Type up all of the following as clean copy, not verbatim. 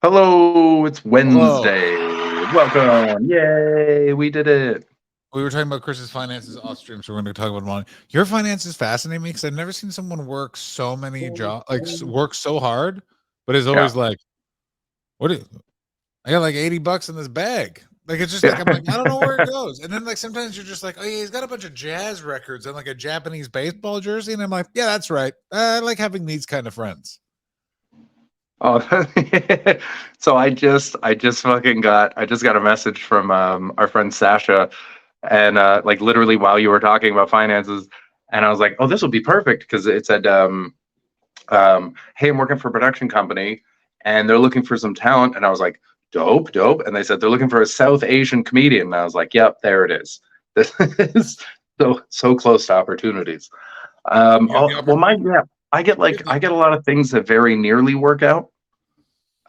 Hello, it's Hello. Wednesday. Welcome. Yay, we did it. We were talking about Chris's finances off stream, so we're going to talk about money. Your finances fascinate me because I've never seen someone work so many jobs, work so hard, but it's Yeah. always like, what is, I got like $80 in this bag. Like, it's just like, Yeah. I'm like, I don't know where it goes. And then, like, sometimes you're just like, oh, yeah, he's got a bunch of jazz records and like a Japanese baseball jersey. And I'm like, yeah, that's right. I like having these kind of friends. Oh, so I just got a message from our friend Sasha, and like literally while you were talking about finances, and I was like, oh, this will be perfect because it said, hey, I'm working for a production company, and they're looking for some talent, and I was like, dope, dope, and they said they're looking for a South Asian comedian, and I was like, yep, there it is. This is so close to opportunities. You have the Well, opportunity. I get a lot of things that very nearly work out,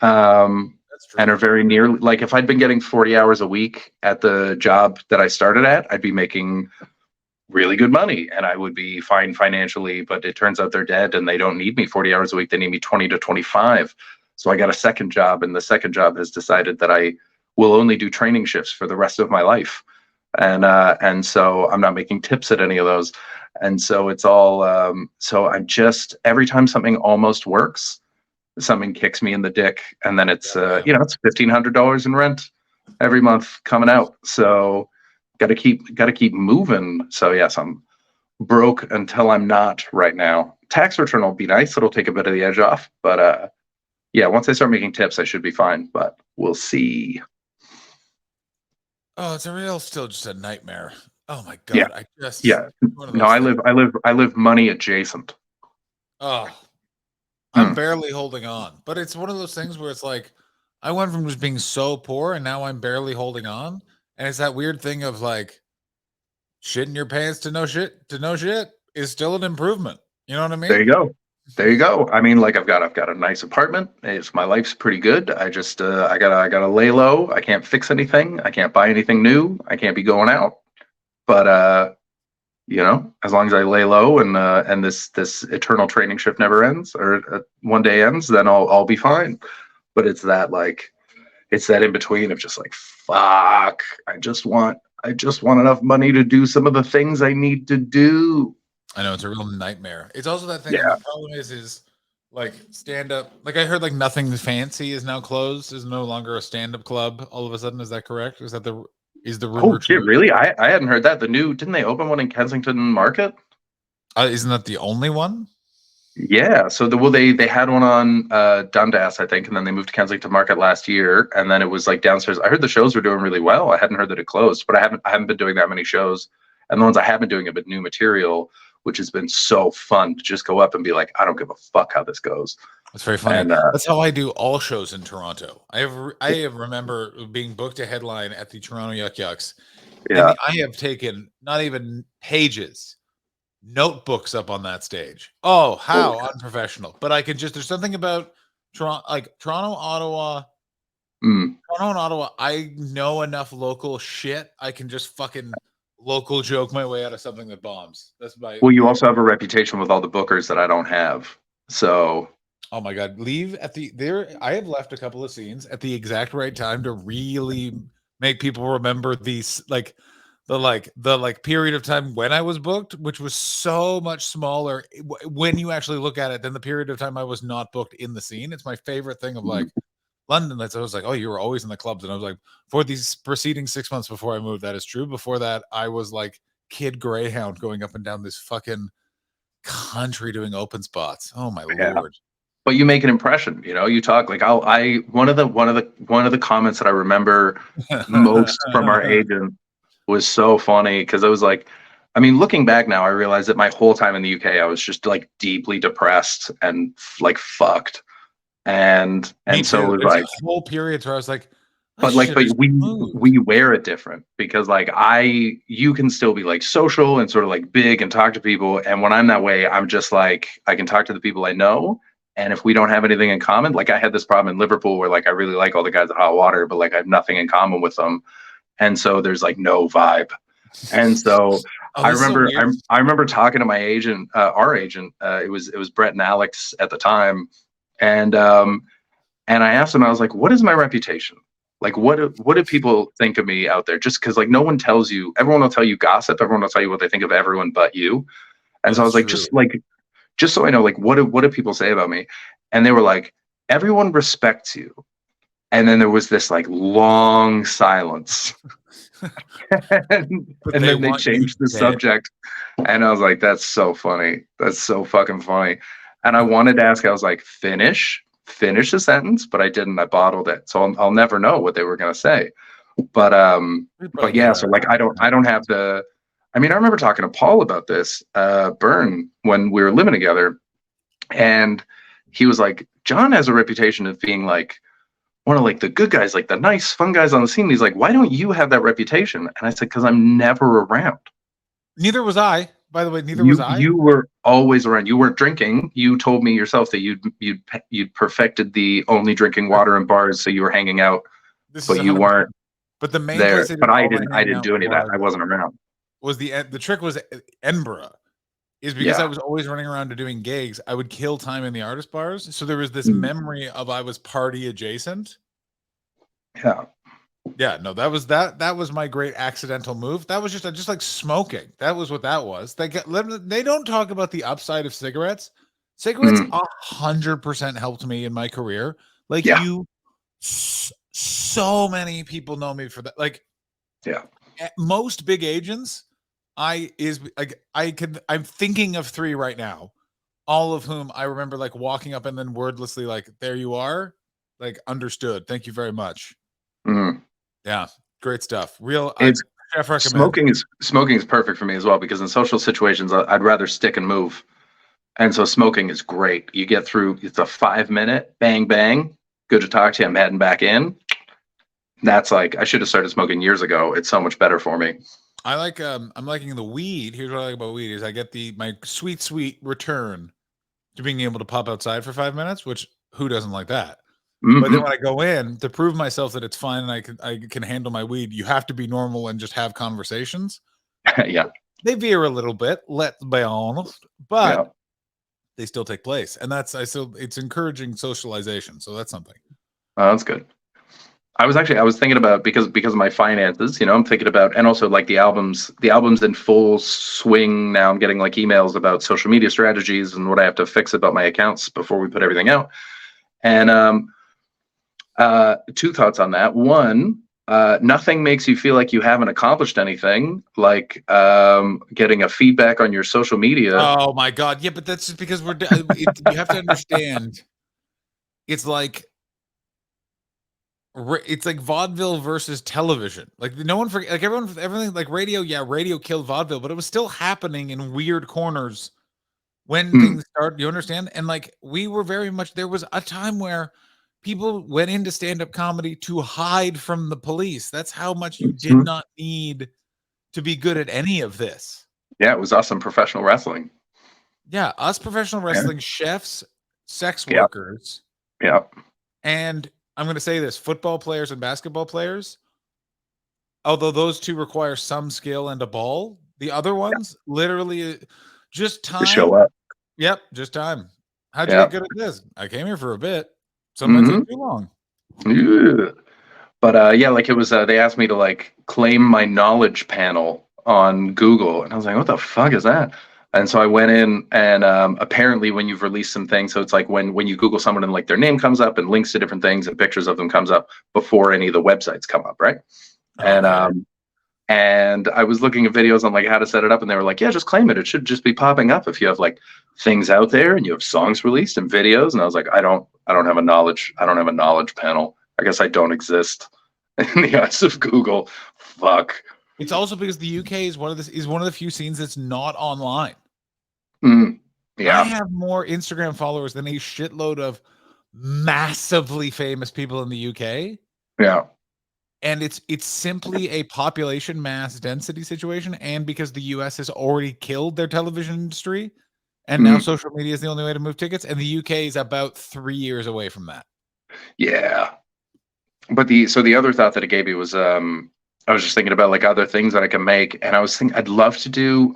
um, That's and true. are very nearly like if I'd been getting 40 hours a week at the job that I started at, I'd be making really good money and I would be fine financially. But it turns out they're dead and they don't need me 40 hours a week. They need me 20 to 25. So I got a second job, and the second job has decided that I will only do training shifts for the rest of my life, and so I'm not making tips at any of those, and so it's all so I'm just every time something almost works, something kicks me in the dick, and then it's Yeah. it's $1,500 in rent every month coming out. So got to keep moving. So yes, I'm broke until I'm not right now. Tax return will be nice. It'll take a bit of the edge off, but yeah, once I start making tips, I should be fine. But we'll see. Oh, it's a real still just a nightmare. Oh my Yeah, god, I just yeah. one of No, those things. I live money adjacent. Oh, I'm Hmm. barely holding on. But it's one of those things where it's like I went from just being so poor and now I'm barely holding on. And it's that weird thing of like shit in your pants to no shit is still an improvement. You know what I There mean? you go. There you go. I mean, like I've got a nice apartment. It's my life's pretty good. I just I gotta lay low. I can't fix anything. I can't buy anything new. I can't be going out. But as long as I lay low and this eternal training shift never ends or one day ends, then I'll be fine. But it's that in between of just like fuck. I just want enough money to do some of the things I need to do. I know it's a real nightmare. It's also that thing of Yeah. the problem is like stand up. Like I heard like Nothing Fancy is now closed, is no longer a stand up club. All of a sudden, is that correct? Is the Oh rumor shit, true? really? I hadn't heard that. The new didn't they open one in Kensington Market? Isn't that the only one? Yeah. So they had one on Dundas, I think, and then they moved to Kensington Market last year, and then it was like downstairs. I heard the shows were doing really well. I hadn't heard that it closed, but I haven't been doing that many shows, and the ones I have been doing have been new material, which has been so fun to just go up and be like, I don't give a fuck how this goes. It's very funny. And That's how I do all shows in Toronto. I remember being booked a headline at the Toronto Yuck Yucks, and yeah, I have taken not even pages, notebooks up on that stage. Oh, holy how unprofessional! But I can just there's something about Toronto, like mm. Toronto and Ottawa. I know enough local shit. I can just fucking local joke my way out of something that bombs. That's my Well, you also have a reputation with all the bookers that I don't have. So Oh my god, leave at the there I have left a couple of scenes at the exact right time to really make people remember these like the period of time when I was booked, which was so much smaller when you actually look at it than the period of time I was not booked in the scene. It's my favorite thing of like London. That's I was like, oh, you were always in the clubs, and I was like, for these preceding 6 months before I moved, that is true. Before that, I was like Kid Greyhound going up and down this fucking country doing open spots. Oh my yeah. lord. But you make an impression, you talk like I one of the comments that I remember most from our agent was so funny because I was like, I mean, looking back now, I realize that my whole time in the UK, I was just like deeply depressed and like fucked, Me and so it too. was There's like, whole periods where I was like, I but like, should but have just we moved. we wear it different because like you can still be like social and sort of like big and talk to people, and when I'm that way, I'm just like I can talk to the people I know, and if we don't have anything in common, like I had this problem in Liverpool where like I really like all the guys at Hot Water, but like I have nothing in common with them, and so there's like no vibe. And so Oh, I this is so remember weird. I remember talking to my agent, our agent. It was Brett and Alex at the time, and And I asked him, I was like, what is my reputation? Like, what do people think of me out there? Just because like no one tells you, everyone will tell you gossip, everyone will tell you what they think of everyone but you. Oh, And so I that's was like, true. just so I know, like, what do people say about me? And they were like, everyone respects you. And then there was this like long silence. and, But and they then they want you changed the dead. subject. And I was like, that's so funny. That's so fucking funny. And I wanted to ask, I was like, finish the sentence, but I didn't. I bottled it. So I'll never know what they were gonna say. But We probably but get yeah, around so like I don't have the I mean, I remember talking to Paul about this, Byrne, when we were living together, and he was like, John has a reputation of being like one of like the good guys, like the nice, fun guys on the scene. He's like, why don't you have that reputation? And I said, because I'm never around. Neither was I. By the way, neither was I. You were always around. You weren't drinking. You told me yourself that you'd perfected the only drinking water in bars, so you were hanging out, This is but you 100%. weren't But the main there. place I did But all my I hanging didn't out do any of that. I wasn't around. was the trick was Edinburgh. Is because I Yeah. was always running around to doing gigs. I would kill time in the artist bars. So there was this Mm. memory of I was party adjacent. Yeah. Yeah, no, that was my great accidental move. That was just like smoking. That was what that was. They don't talk about the upside of cigarettes. Cigarettes Mm. 100% helped me in my career. Like Yeah. so many people know me for that. Like Yeah. most big agents, I'm thinking of 3 right now, all of whom I remember like walking up and then wordlessly like, there you are, like understood. Thank you very much. Mm. Yeah, great stuff. Real, I It's chef recommend. smoking is perfect for me as well because in social situations I'd rather stick and move, and so smoking is great. You get through. It's a 5 minute bang bang. Good to talk to you. I'm heading back in. That's like I should have started smoking years ago. It's so much better for me. I'm liking the weed. Here's what I like about weed is I get my sweet return to being able to pop outside for 5 minutes, which who doesn't like that? But then Hmm. when I go in to prove myself that it's fine and I can handle my weed, you have to be normal and just have conversations. Yeah. They veer a little bit, let's be honest, Yeah. but they still take place. And it's encouraging socialization. So that's something. Oh, that's good. I was thinking about because of my finances, I'm thinking about and also like the albums in full swing now. I'm getting like emails about social media strategies and what I have to fix about my accounts before we put everything out. And two thoughts on that. One, nothing makes you feel like you haven't accomplished anything, like getting a feedback on your social media. Oh my God. Yeah, but that's just because you have to understand. It's like vaudeville versus television. Like no one forget, like everything like radio. Yeah, radio killed vaudeville, but it was still happening in weird corners when Mm. things started. You understand? And like we were very much. There was a time where people went into stand-up comedy to hide from the police. That's how much you did Mhm. not need to be good at any of this. Yeah, it was awesome professional wrestling. Yeah, us professional Yeah. wrestling chefs, sex Yeah. workers, Yeah. and I'm going to say this: football players and basketball players. Although those two require some skill and a ball, the other ones literally just To show time. up. Yep, just time. How'd you Yeah. get good at this? I came here for a bit. Sometimes Hmm. took too long. Yeah. But yeah, like it was. They asked me to like claim my knowledge panel on Google, and I was like, "What the fuck is that?" And so I went in, and apparently, when you've released some things, so it's like when you Google someone and like their name comes up and links to different things and pictures of them comes up before any of the websites come up, right? And Okay. and I was looking at videos on like how to set it up, and they were like, "Yeah, just claim it. It should just be popping up if you have like things out there and you have songs released and videos." And I was like, I don't have a knowledge panel. I guess I don't exist in the eyes of Google. Fuck. It's also because the UK is one of the few scenes that's not online. Mm, I yeah. have more Instagram followers than a shitload of massively famous people in the UK. Yeah. And it's simply a population mass density situation, and because the US has already killed their television industry, and now Mm, social media is the only way to move tickets, and the UK is about 3 years away from that. yeah. But the other thought that it gave me was I was just thinking about like other things that I can make, and I was thinking I'd love to do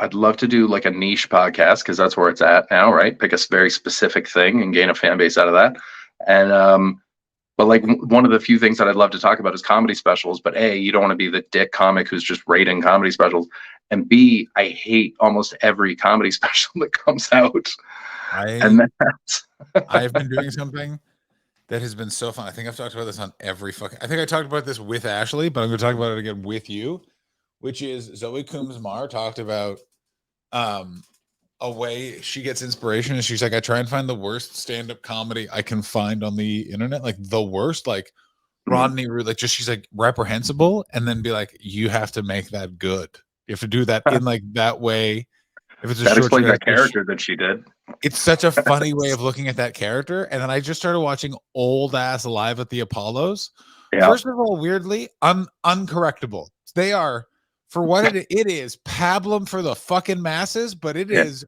like a niche podcast because that's where it's at now, right? Pick a very specific thing and gain a fan base out of that. And But like one of the few things that I'd love to talk about is comedy specials. But A, you don't want to be the dick comic who's just rating comedy specials. And B, I hate almost every comedy special that comes out. And that's I've been doing something that has been so fun. I think I've talked about this on every fucking. I think I talked about this with Ashley, but I'm going to talk about it again with you, which is Zoe Coombs-Marr talked about a way she gets inspiration, and she's like, I try and find the worst stand-up comedy I can find on the internet, like the worst, like Rodney Root, like just she's like reprehensible, and then be like, you have to make that good. You have to do that in like that way. If it's a that short explains that character that she did. It's such a funny way of looking at that character. And then I just started watching old ass Live at the Apollos. Yeah. First of all, weirdly, uncorrectable. They are, for what it is, pablum for the fucking masses, but it is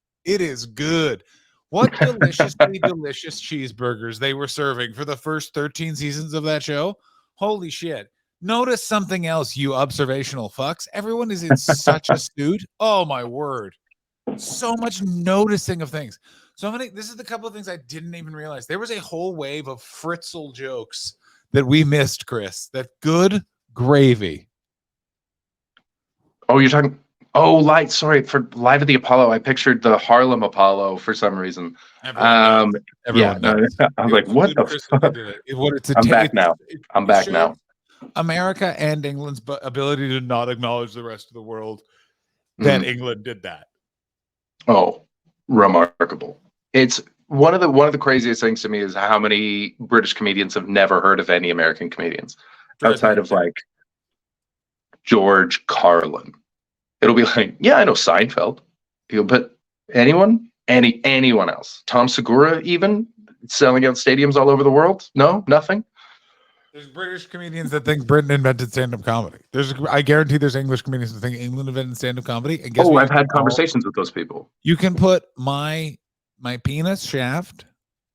good. What deliciously delicious cheeseburgers they were serving for the first 13 seasons of that show. Holy shit. Notice something else, you observational fucks. Everyone is in such a suit. Oh my word. So much noticing of things. So many. This is the couple of things I didn't even realize. There was a whole wave of Fritzl jokes that we missed, Chris. That good gravy. Oh, you're talking. Oh, sorry, for Live at the Apollo, I pictured the Harlem Apollo for some reason. Everyone knows. I was like, what the fuck? I'm back now. I'm back now. America and England's ability to not acknowledge the rest of the world that England did that. Oh, remarkable. It's one of the craziest things to me is how many British comedians have never heard of any American comedians outside of like George Carlin. It'll be like, yeah, I know Seinfeld. But anyone else? Tom Segura even selling out stadiums all over the world? No, nothing. There's British comedians that think Britain invented stand-up comedy. I guarantee there's English comedians that think England invented stand-up comedy. And I've had conversations with those people. You can put my penis shaft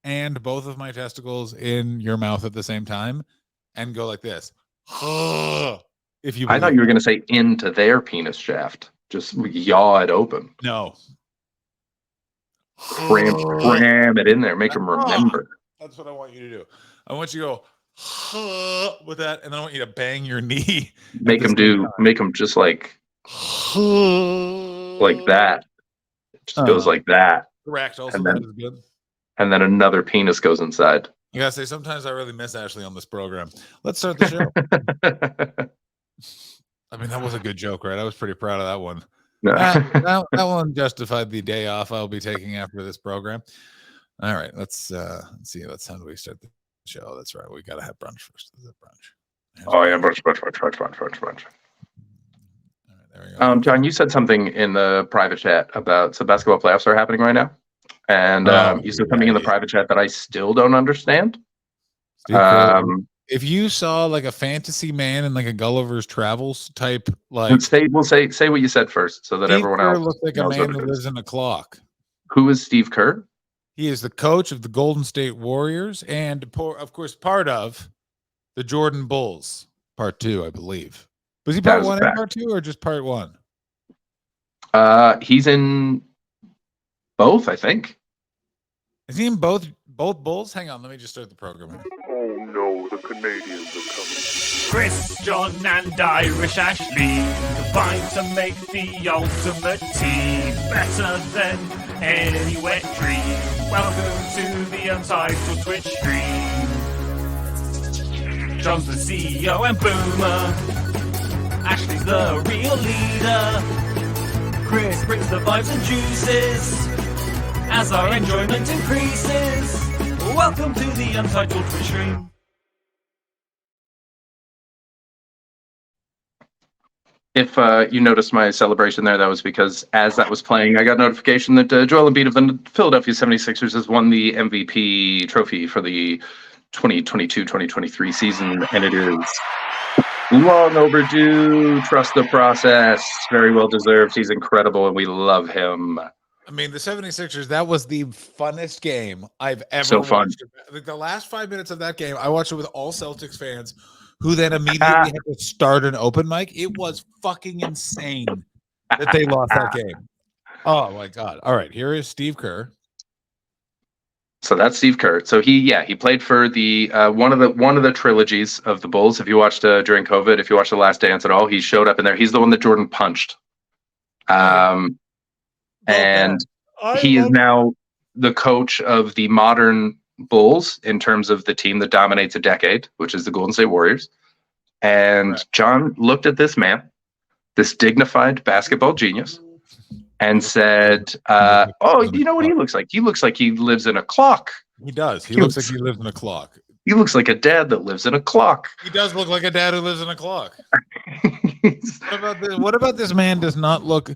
and both of my testicles in your mouth at the same time and go like this. If you, I thought you were going to say into their penis shaft, just yaw it open. No, cram it in there, make them remember. That's what I want you to do. I want you to go with that, and then I want you to bang your knee. Make them just like that. It just goes like that. Correct. Also, and then, that is good. And then another penis goes inside. You gotta say, sometimes I really miss Ashley on this program. Let's start the show. I mean, that was a good joke, right? I was pretty proud of that one. No. that one justified the day off I'll be taking after this program. All right, let's see. How do we start the show? That's right. We gotta have brunch first. Is it brunch? Oh yeah, brunch. All right, there we go. John, you said something in the private chat about some basketball playoffs are happening right now, and you said something in the private chat that I still don't understand. If you saw like a fantasy man in like a Gulliver's Travels type, like say what you said first, so that Steve everyone Kerr else looks like a man who lives in a clock. Who is Steve Kerr? He is the coach of the Golden State Warriors, and of course, part of the Jordan Bulls, part 2, I believe. Was he part 1 and part 2, or just part 1? He's in both, I think. Is he in both Bulls? Hang on, let me just start the program here. Oh no, the Canadians are coming. Chris, John, and Irish Ashley combine to make the ultimate team, better than any wet dream. Welcome to the Untitled Twitch stream. John's the CEO and Boomer. Ashley's the real leader. Chris brings the vibes and juices as our enjoyment increases. Welcome to the Untitled Twitch stream. If you noticed my celebration there, that was because as that was playing, I got notification that Joel Embiid of the Philadelphia 76ers has won the MVP trophy for the 2022-2023 season, and it is long overdue. Trust the process. Very well deserved. He's incredible, and we love him. I mean, the 76ers, that was the funnest game I've ever watched. Fun. Like the last 5 minutes of that game, I watched it with all Celtics fans who then immediately had to start an open mic. It was fucking insane that they lost that game. Oh, my God. All right, here is Steve Kerr. So that's Steve Kerr. So he played for the one of the trilogies of the Bulls. If you watched during COVID, if you watched The Last Dance at all, he showed up in there. He's the one that Jordan punched. And he is now the coach of the modern Bulls in terms of the team that dominates a decade, which is the Golden State Warriors. And John looked at this man, this dignified basketball genius, and said, "Oh, you know what he looks like? He looks like he lives in a clock. He does. He looks like he lives in a clock. He looks like a dad that lives in a clock." He does look like a dad who lives in a clock. What about this man does not look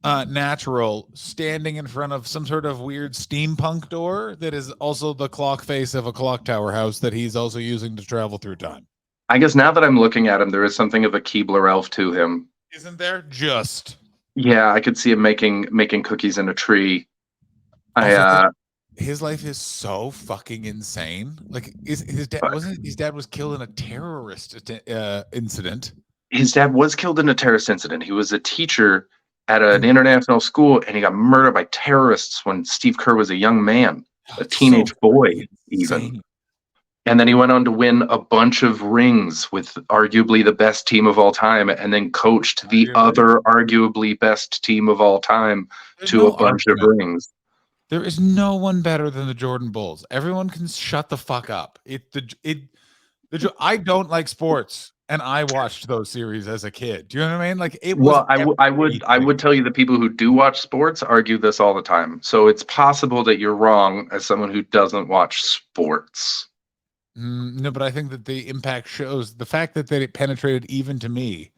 natural standing in front of some sort of weird steampunk door that is also the clock face of a clock tower house that he's also using to travel through time? I guess now that I'm looking at him, there is something of a Keebler Elf to him. Isn't there? Just. Yeah, I could see him making cookies in a tree. His life is so fucking insane. Like his dad was killed in a terrorist incident. His dad was killed in a terrorist incident. He was a teacher at an international school, and he got murdered by terrorists when Steve Kerr was a young man, a teenage boy, even. And then he went on to win a bunch of rings with arguably the best team of all time, and then coached the other arguably best team of all time to a bunch of rings. There is no one better than the Jordan Bulls. Everyone can shut the fuck up. I don't like sports, and I watched those series as a kid. Do you know what I mean? Like it was. Well, I would tell you the people who do watch sports argue this all the time. So it's possible that you're wrong as someone who doesn't watch sports. No, but I think that the impact shows the fact that it penetrated even to me.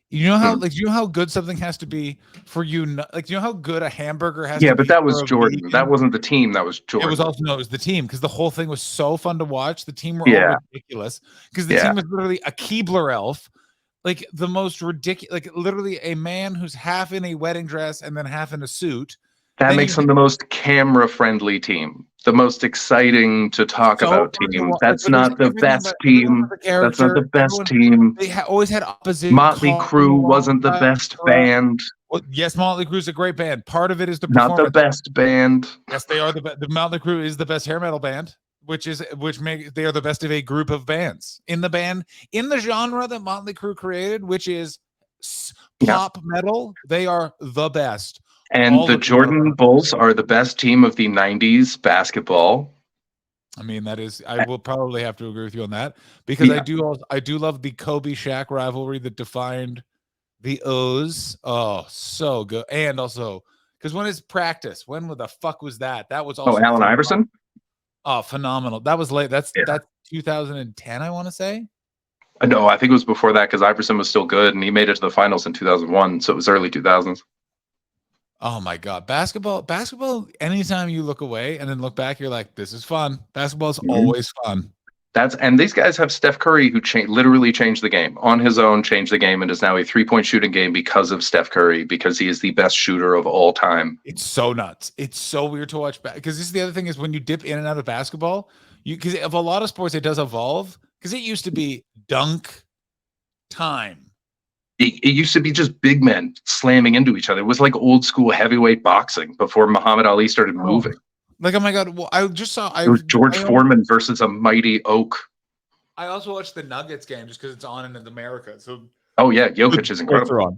You know how you know how good something has to be for you. Like, you know how good a hamburger has to be. Yeah, but that was Jordan. That wasn't the team. That was Jordan. It was the team, because the whole thing was so fun to watch. The team were all ridiculous because the team was literally a Keebler Elf, like the most ridiculous, like literally a man who's half in a wedding dress and then half in a suit. That makes them the most camera-friendly team, the most exciting to talk about team. That's not the best team. That's not the best team. They always had opposition. Motley Crue wasn't the best band. Well, yes, Motley Crue's a great band. Part of it is the performance. Not the best band. Yes, they are the Motley Crue is the best hair metal band, they are the best of a group of bands in the genre that Motley Crue created, which is pop metal. They are the best. And the Jordan Bulls are the best team of the 90s basketball. I mean, I will probably have to agree with you on that, because I do love the Kobe Shaq rivalry that defined the O's. Oh, so good. And also, because when it's practice, when the fuck was that? That was also Allen Iverson? Oh, phenomenal. That was late. That's 2010, I want to say. No, I think it was before that, because Iverson was still good and he made it to the finals in 2001. So it was early 2000s. Oh my God. Basketball, anytime you look away and then look back, you're like, this is fun. Basketball is always fun. And these guys have Steph Curry, who literally changed the game on his own, changed the game, and is now a 3-point shooting game because of Steph Curry, because he is the best shooter of all time. It's so nuts. It's so weird to watch back, because this is the other thing, is when you dip in and out of basketball, because of a lot of sports, it does evolve, because it used to be dunk time. It used to be just big men slamming into each other. It was like old school heavyweight boxing before Muhammad Ali started moving. Like, oh my God. Well, I just saw it was George Foreman versus a mighty oak. I also watched the Nuggets game just because it's on in America. So Jokic is incredible.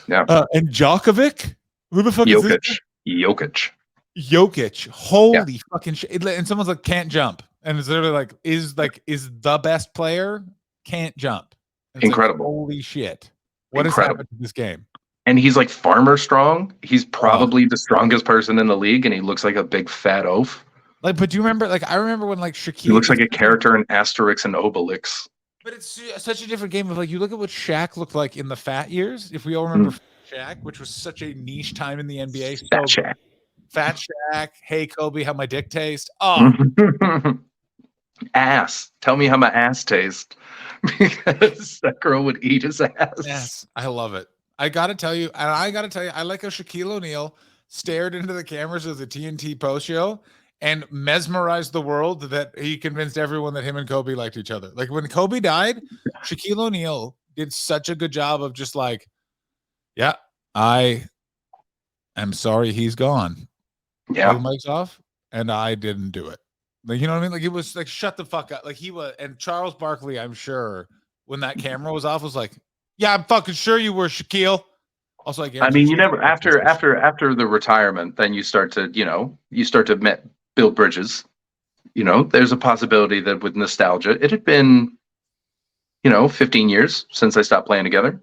Yeah. And Djokovic? Who the fuck is this? Jokic. Holy fucking shit. And someone's like, can't jump. And it's literally like, is the best player, can't jump. Incredible. Like, holy shit. What has happened to this game? And he's like farmer strong. He's probably the strongest person in the league, and he looks like a big fat oaf. Like, but do you remember? Like, I remember when like Shaquille. He looks like a character in Asterix and Obelix. But it's such a different game of, like, you look at what Shaq looked like in the fat years. If we all remember Shaq, which was such a niche time in the NBA. Fat Shaq. Hey Kobe, how my dick tastes. Oh. Ass. Tell me how my ass tastes. Because that girl would eat his ass. Yes, I love it. I gotta tell you, I like how Shaquille O'Neal stared into the cameras of the TNT post show and mesmerized the world that he convinced everyone that him and Kobe liked each other. Like, when Kobe died, Shaquille O'Neal did such a good job of just like, yeah, I am sorry he's gone. Yeah. The mic's off, and I didn't do it. Like, you know what I mean? Like, it was like, shut the fuck up. Like, he was, and Charles Barkley, I'm sure, when that camera was off, was like, yeah, I'm fucking sure you were, Shaquille. Also, I mean, you never after the retirement, then you start to build bridges. There's a possibility that with nostalgia, it had been 15 years since I stopped playing together.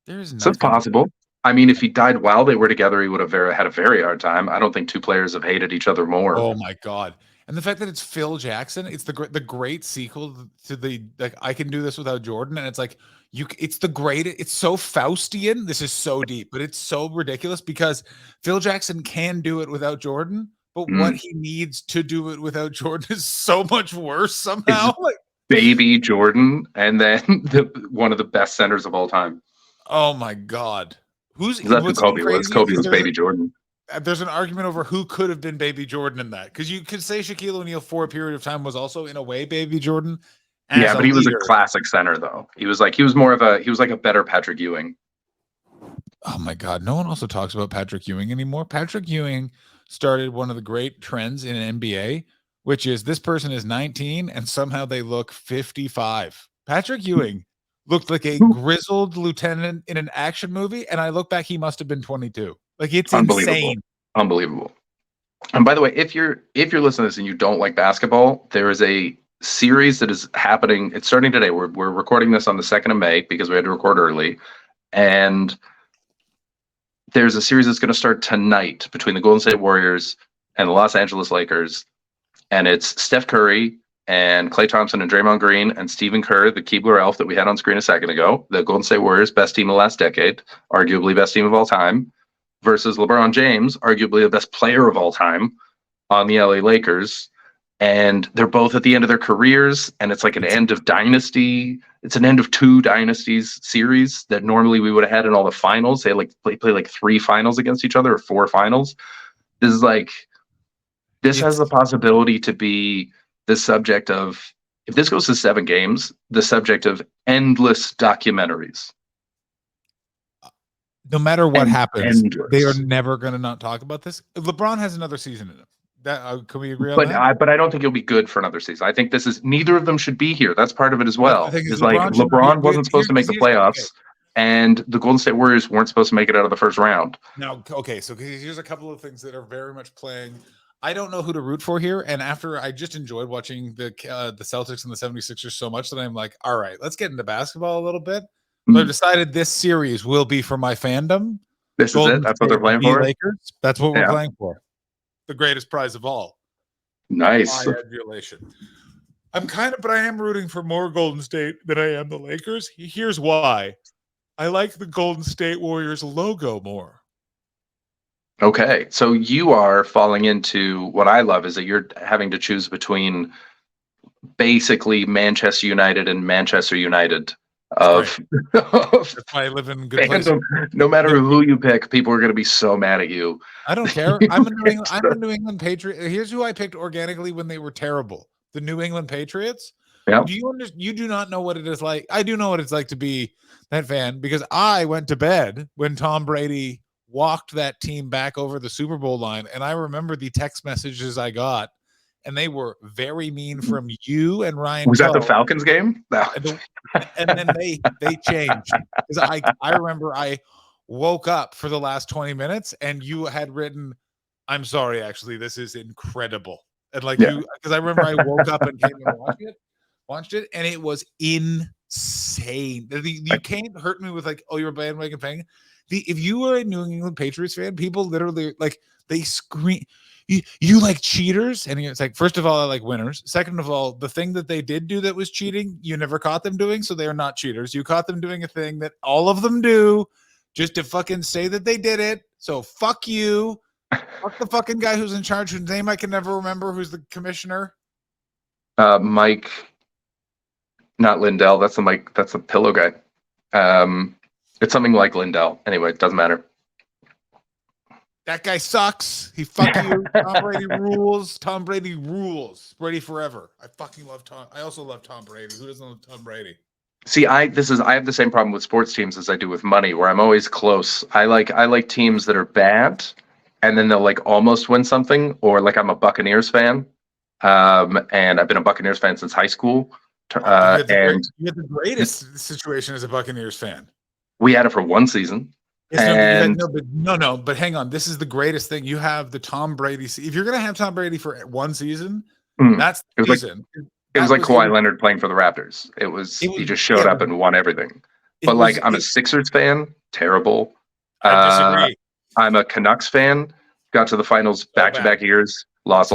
So it's possible. I mean, if he died while they were together, he would have had a very hard time. I don't think two players have hated each other more. Oh my God. And the fact that it's Phil Jackson, it's the great sequel to the, like, I Can Do This Without Jordan. And it's like, it's so Faustian. This is so deep, but it's so ridiculous because Phil Jackson can do it without Jordan, but what he needs to do it without Jordan is so much worse somehow. Like, baby Jordan, and then one of the best centers of all time. Oh my God. That's Kobe was? Kobe was baby Jordan. There's an argument over who could have been baby Jordan in that, because you could say Shaquille O'Neal for a period of time was also in a way baby Jordan. Yeah, but he was a classic center though. He was like a better Patrick Ewing. Oh my God. No one also talks about Patrick Ewing anymore. Patrick Ewing started one of the great trends in NBA, which is this person is 19 and somehow they look 55. Patrick Ewing looked like a grizzled lieutenant in an action movie, and I look back, he must have been 22. Like, it's insane. Unbelievable. And by the way, if you're listening to this and you don't like basketball, there is a series that is happening. It's starting today. We're recording this on the 2nd of May because we had to record early. And there's a series that's going to start tonight between the Golden State Warriors and the Los Angeles Lakers. And it's Steph Curry and Klay Thompson and Draymond Green and Stephen Kerr, the Keebler Elf that we had on screen a second ago, the Golden State Warriors, best team of the last decade, arguably best team of all time, versus LeBron James, arguably the best player of all time, on the LA Lakers. And they're both at the end of their careers, and it's like an end of dynasty. It's an end of 2 dynasties series that normally we would have had in all the finals. They play like 3 finals against each other, or 4 finals. This has the possibility to be the subject of, if this goes to 7 games, the subject of endless documentaries. No matter what happens, they are never going to not talk about this. LeBron has another season in him. That can we agree on that? But I don't think it'll be good for another season. I think neither of them should be here. That's part of it as well. LeBron wasn't supposed to make the playoffs, and the Golden State Warriors weren't supposed to make it out of the first round. Now, okay, so here's a couple of things that are very much playing. I don't know who to root for here, and after I just enjoyed watching the Celtics and the 76ers so much that I'm like, all right, let's get into basketball a little bit. So I've decided this series will be for my fandom. This is it. That's what they're playing for. Lakers. That's what we're playing for. The greatest prize of all. Nice. My adulation. But I am rooting for more Golden State than I am the Lakers. Here's why. I like the Golden State Warriors logo more. Okay, so you are falling into what I love is that you're having to choose between basically Manchester United and Manchester United. That's why I live in good places. No matter who you pick, people are going to be so mad at you. I don't care. I'm a New England Patriot. Here's who I picked organically when they were terrible. The New England Patriots. Yeah. You do not know what it is like. I do know what it's like to be that fan, because I went to bed when Tom Brady walked that team back over the Super Bowl line, and I remember the text messages I got, and they were very mean from you and Ryan. Was that the Falcons game? No. And then they changed, because I remember I woke up for the last 20 minutes and you had written, "I'm sorry, actually, this is incredible." And because I remember I woke up and came and watched it, and it was insane. You can't hurt me with like, "Oh, you're a bandwagon fan." If you were a New England Patriots fan, people literally they scream. You like cheaters, and it's like, first of all, I like winners. Second of all, the thing that they did do that was cheating, you never caught them doing, so they are not cheaters. You caught them doing a thing that all of them do, just to fucking say that they did it. So fuck you. Fuck the fucking guy who's in charge, whose name I can never remember, who's the commissioner. Mike, not Lindell. That's the pillow guy. It's something like Lindell. Anyway, it doesn't matter. That guy sucks. He fuck you. Tom Brady rules. Tom Brady rules. Brady forever. I fucking love Tom. I also love Tom Brady. Who doesn't love Tom Brady? See, I have the same problem with sports teams as I do with money, where I'm always close. I like teams that are bad, and then they'll like almost win something, or like I'm a Buccaneers fan. And I've been a Buccaneers fan since high school. You had And the greatest situation as a Buccaneers fan. we had it for one season. Yes, but hang on. This is the greatest thing. You have the Tom Brady. If you're going to have Tom Brady for one season, that's the season. It was like Kawhi Leonard playing for the Raptors. He just showed up and won everything. But I'm a Sixers fan. Terrible. I disagree. I'm a Canucks fan. Got to the finals back-to-back years. Lost.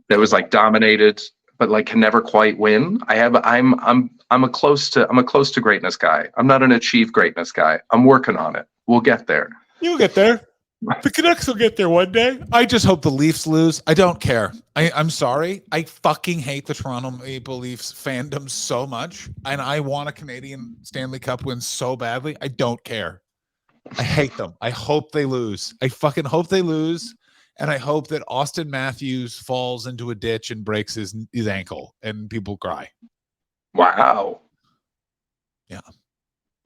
That was like dominated, but like can never quite win. I'm a close to greatness guy. I'm not an achieve greatness guy. I'm working on it. We'll get there. You'll get there. The Canucks will get there one day. I just hope the Leafs lose. I don't care. I'm sorry. I fucking hate the Toronto Maple Leafs fandom so much, and I want a Canadian Stanley Cup win so badly. I don't care. I hate them. I hope they lose. I fucking hope they lose, and I hope that Austin Matthews falls into a ditch and breaks his ankle, and people cry. Wow. Yeah.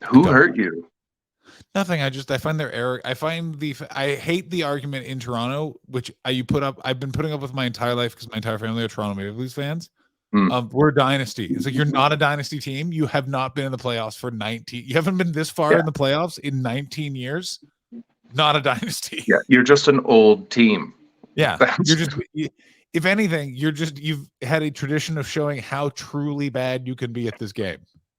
Who hurt you? Nothing. I find their error. I hate the argument in Toronto, which I've been putting up with my entire life because my entire family are Toronto Maple Leafs fans. We're a dynasty. It's like, you're not a dynasty team. You have not been in the playoffs for 19. You haven't been this far in the playoffs in 19 years. Not a dynasty. Yeah. You're just an old team. Yeah. If anything, you've had a tradition of showing how truly bad you can be at this game.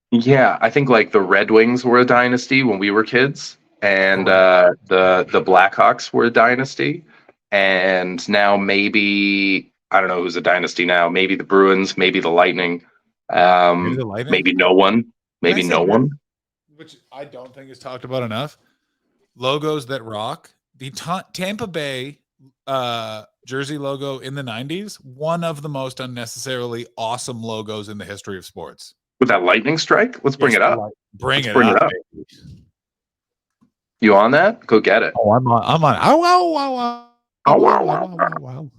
Yeah, I think like the Red Wings were a dynasty when we were kids, and the Blackhawks were a dynasty, and now maybe I don't know who's a dynasty now. Maybe the Bruins, maybe the Lightning, maybe no one, which I don't think is talked about enough. Logos that rock. The Tampa Bay jersey logo in the 90s, one of the most unnecessarily awesome logos in the history of sports. With that lightning strike? Let's bring it up. Bring it up. You on that? Go get it. Oh, I'm on. Wow.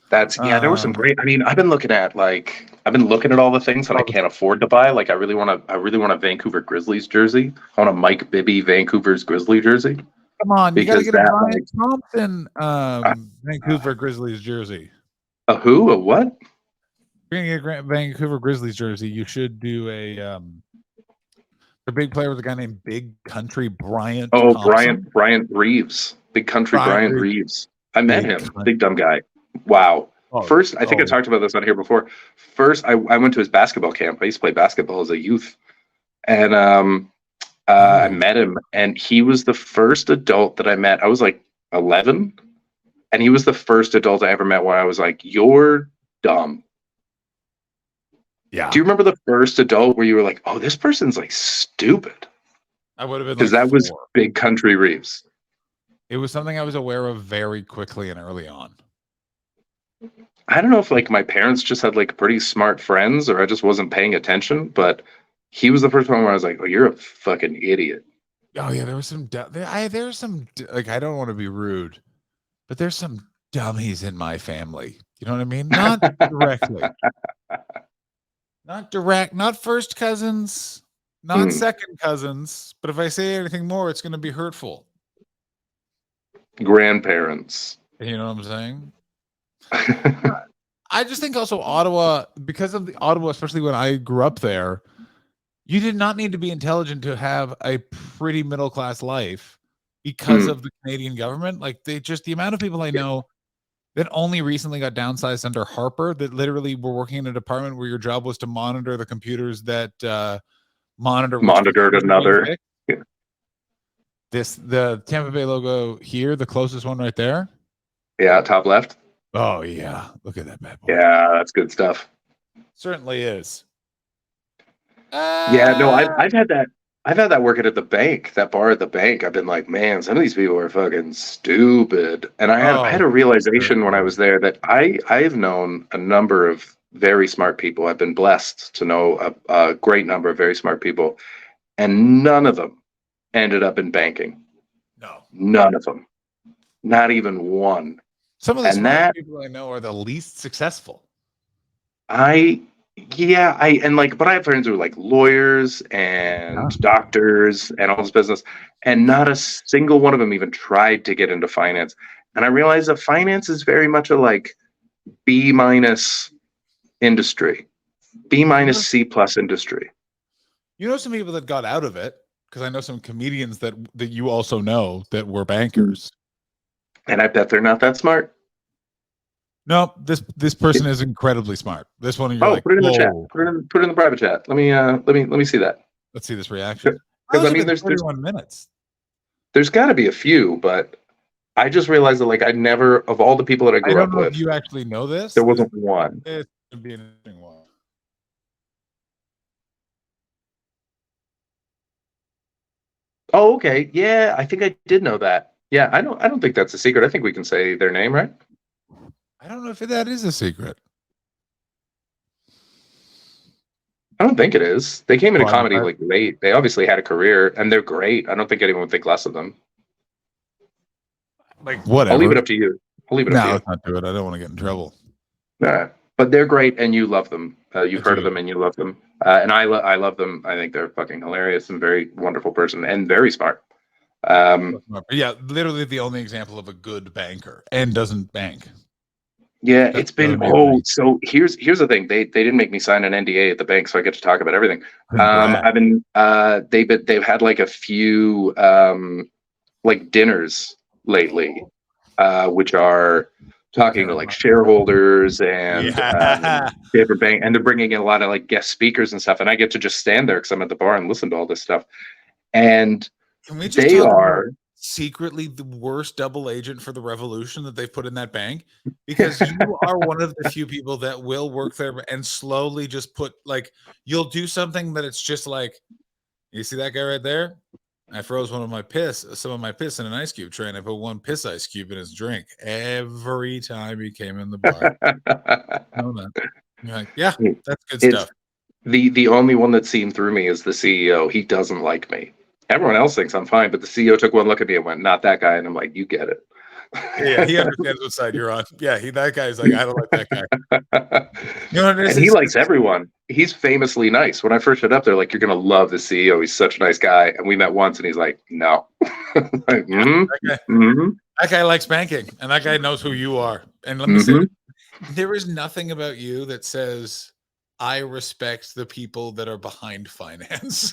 That's there were some great. I mean, I've been looking at all the things that I can't afford to buy. Like I really want a Vancouver Grizzlies jersey. I want a Mike Bibby Vancouver's Grizzly jersey. Come on, you gotta get a Brian Thompson Vancouver Grizzlies jersey. A who? A what? You're gonna get a Vancouver Grizzlies jersey. You should do a big player was a guy named Big Country Bryant. Oh, Thompson. Bryant Reeves. Big Country Bryant Reeves. I met him. Big dumb guy. Wow. First, I think I talked about this on here before. First, I went to his basketball camp. I used to play basketball as a youth, and I met him, and he was the first adult that I met. I was like 11, and he was the first adult I ever met where I was like, "You're dumb." Yeah. Do you remember the first adult where you were like, "Oh, this person's like stupid"? I would have been because that was Big Country Reeves. It was something I was aware of very quickly and early on. I don't know if like my parents just had like pretty smart friends or I just wasn't paying attention, but he was the first one where I was like, "Oh, you're a fucking idiot." Oh yeah, there was some. There's some like I don't want to be rude, but there's some dummies in my family. You know what I mean? Not directly. Not direct, not first cousins, not second cousins. But if I say anything more, it's going to be hurtful. Grandparents. You know what I'm saying? I just think also Ottawa, because of the Ottawa, especially when I grew up there, you did not need to be intelligent to have a pretty middle-class life because of the Canadian government. Like the amount of people I know that only recently got downsized under Harper, that literally were working in a department where your job was to monitor the computers that monitored another. Yeah. The Tampa Bay logo here, the closest one right there. Yeah, top left. Oh yeah, look at that bad boy. Yeah, that's good stuff. Certainly is. Yeah, no, I've had that. I've had that working at the bank, that bar at the bank. I've been like, man, some of these people are fucking stupid. And I had a realization when I was there that I've known a number of very smart people. I've been blessed to know a great number of very smart people, and none of them ended up in banking. No, none of them, not even one. Some of the smart people I know are the least successful. But I have friends who are like lawyers and doctors and all this business, and not a single one of them even tried to get into finance. And I realized that finance is very much a like B minus industry, B minus C plus industry. You know some people that got out of it, because I know some comedians that you also know that were bankers. And I bet they're not that smart. No, this person is incredibly smart. This one, you're like, put it in the chat. whoa. Put it in the private chat. Let me see that. Let's see this reaction. Because I mean, there's there's 31 minutes. There's got to be a few, but I just realized that like I never, of all the people that I I grew don't up know with, if you actually know this. there wasn't one. This would be an interesting one. Oh, okay. Yeah, I think I did know that. Yeah, I don't think that's a secret. I think we can say their name, right? I don't know if that is a secret. I don't think it is. They came into Well, comedy like late. They obviously had a career and they're great. I don't think anyone would think less of them. Like whatever. I'll leave it up to you. No, let's not do it. I don't want to get in trouble. But they're great and you love them. You've I heard do. of them and you love them. And I love them. I think they're fucking hilarious and very wonderful person and very smart. Yeah, literally the only example of a good banker and doesn't bank. Yeah, That's it's been really amazing. so here's the thing. They didn't make me sign an NDA at the bank, so I get to talk about everything. Congrats. I've been they've had like a few like dinners lately, which are talking to like shareholders and different bank, and they're bringing in a lot of like guest speakers and stuff, and I get to just stand there because I'm at the bar and listen to all this stuff. And Can we just they talk are about secretly the worst double agent for the revolution that they've put in that bank? Because you are one of the few people that will work there and slowly just put like you'll do something that it's just like, you see that guy right there? I froze some of my piss in an ice cube tray, and I put one piss ice cube in his drink every time he came in the bar. Know that. You're like, yeah, that's good It's- stuff. the only one that's seen through me is the CEO. He doesn't like me. Everyone else thinks I'm fine, but the CEO took one look at me and went, "Not that guy." And I'm like, "You get it." Yeah, he understands what side you're on. Yeah, that guy's like, I don't like that guy. You know what it is? And he likes everyone. He's famously nice. When I first showed up, they're like, "You're gonna love the CEO. He's such a nice guy." And we met once, and he's like, "No." Like, that guy likes banking, and that guy knows who you are. And let me say, there is nothing about you that says I respect the people that are behind finance.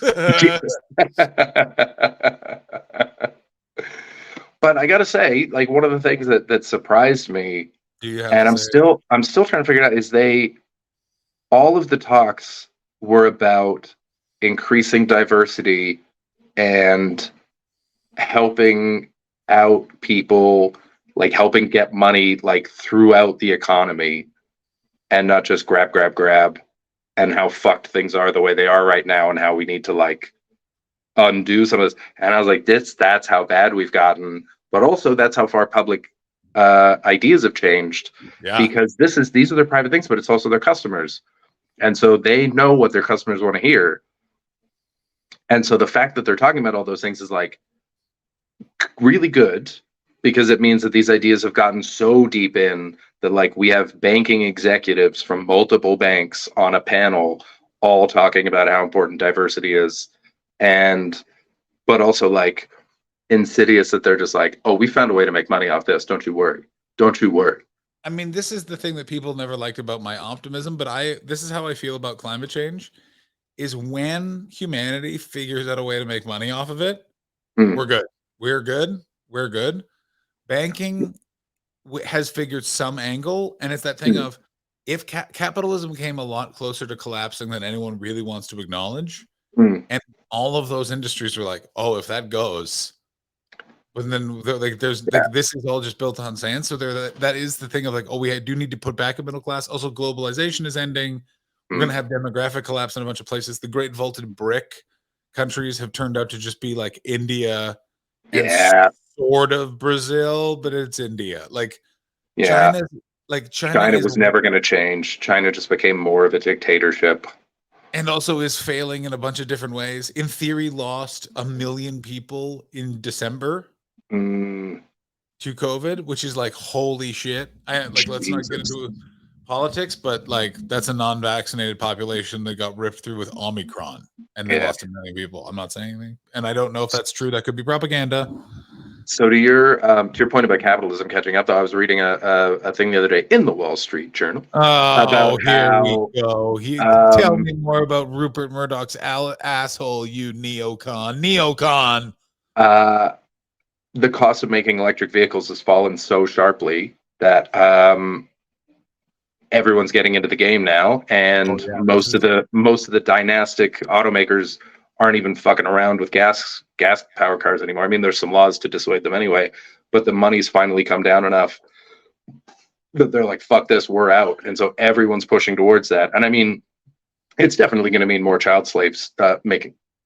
But I gotta say, like one of the things that surprised me, and I'm still trying to figure it out, all of the talks were about increasing diversity and helping out people, like helping get money like throughout the economy and not just grab, and how fucked things are the way they are right now and how we need to like undo some of this. And I was like, that's how bad we've gotten, but also that's how far public ideas have changed. Yeah. Because these are their private things, but it's also their customers. And so they know what their customers want to hear. And so the fact that they're talking about all those things is like really good, because it means that these ideas have gotten so deep in that like we have banking executives from multiple banks on a panel all talking about how important diversity is. But also like insidious that they're just like, "Oh, we found a way to make money off this. Don't you worry. Don't you worry." I mean, this is the thing that people never liked about my optimism, but this is how I feel about climate change, is when humanity figures out a way to make money off of it, we're good. We're good. We're good. Banking has figured some angle, and it's that thing of if capitalism came a lot closer to collapsing than anyone really wants to acknowledge, and all of those industries were like, "Oh, if that goes," but then like like this is all just built on sand. So that is the thing of like, oh, we do need to put back a middle class. Also, globalization is ending. We're gonna have demographic collapse in a bunch of places. The great vaulted brick countries have turned out to just be like India and sort of Brazil, but it's India. Like China was never going to change. China just became more of a dictatorship. And also is failing in a bunch of different ways. In theory, lost 1 million people in December to COVID, which is like, holy shit. Let's not get into politics, but like that's a non-vaccinated population that got ripped through with Omicron and they lost 1 million people. I'm not saying anything. And I don't know if that's true. That could be propaganda. So to your point about capitalism catching up, though, I was reading a thing the other day in the Wall Street Journal Oh, about here how we go. Tell me more about Rupert Murdoch's asshole, you neocon. Neocon. the cost of making electric vehicles has fallen so sharply that everyone's getting into the game now, and most of the dynastic automakers aren't even fucking around with gas power cars anymore. I mean, there's some laws to dissuade them anyway, but the money's finally come down enough that they're like, fuck this, we're out. And so everyone's pushing towards that. And I mean, it's definitely going to mean more child slaves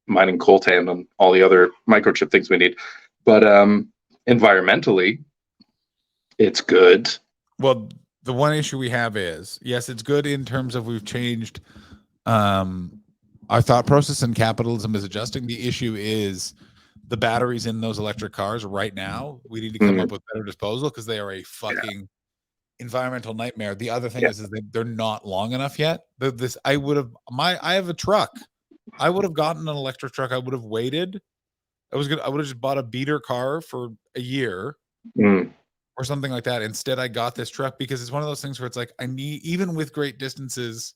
mining coltan and all the other microchip things we need. But environmentally, it's good. Well, the one issue we have is, yes, it's good in terms of we've changed our thought process, and capitalism is adjusting. The issue is the batteries in those electric cars right now. We need to come up with better disposal because they are a fucking environmental nightmare. The other thing is they're not long enough yet. I have a truck. I would have gotten an electric truck. I would have waited. I would have just bought a beater car for a year. Or something like that. Instead, I got this truck because it's one of those things where it's like, I need, even with great distances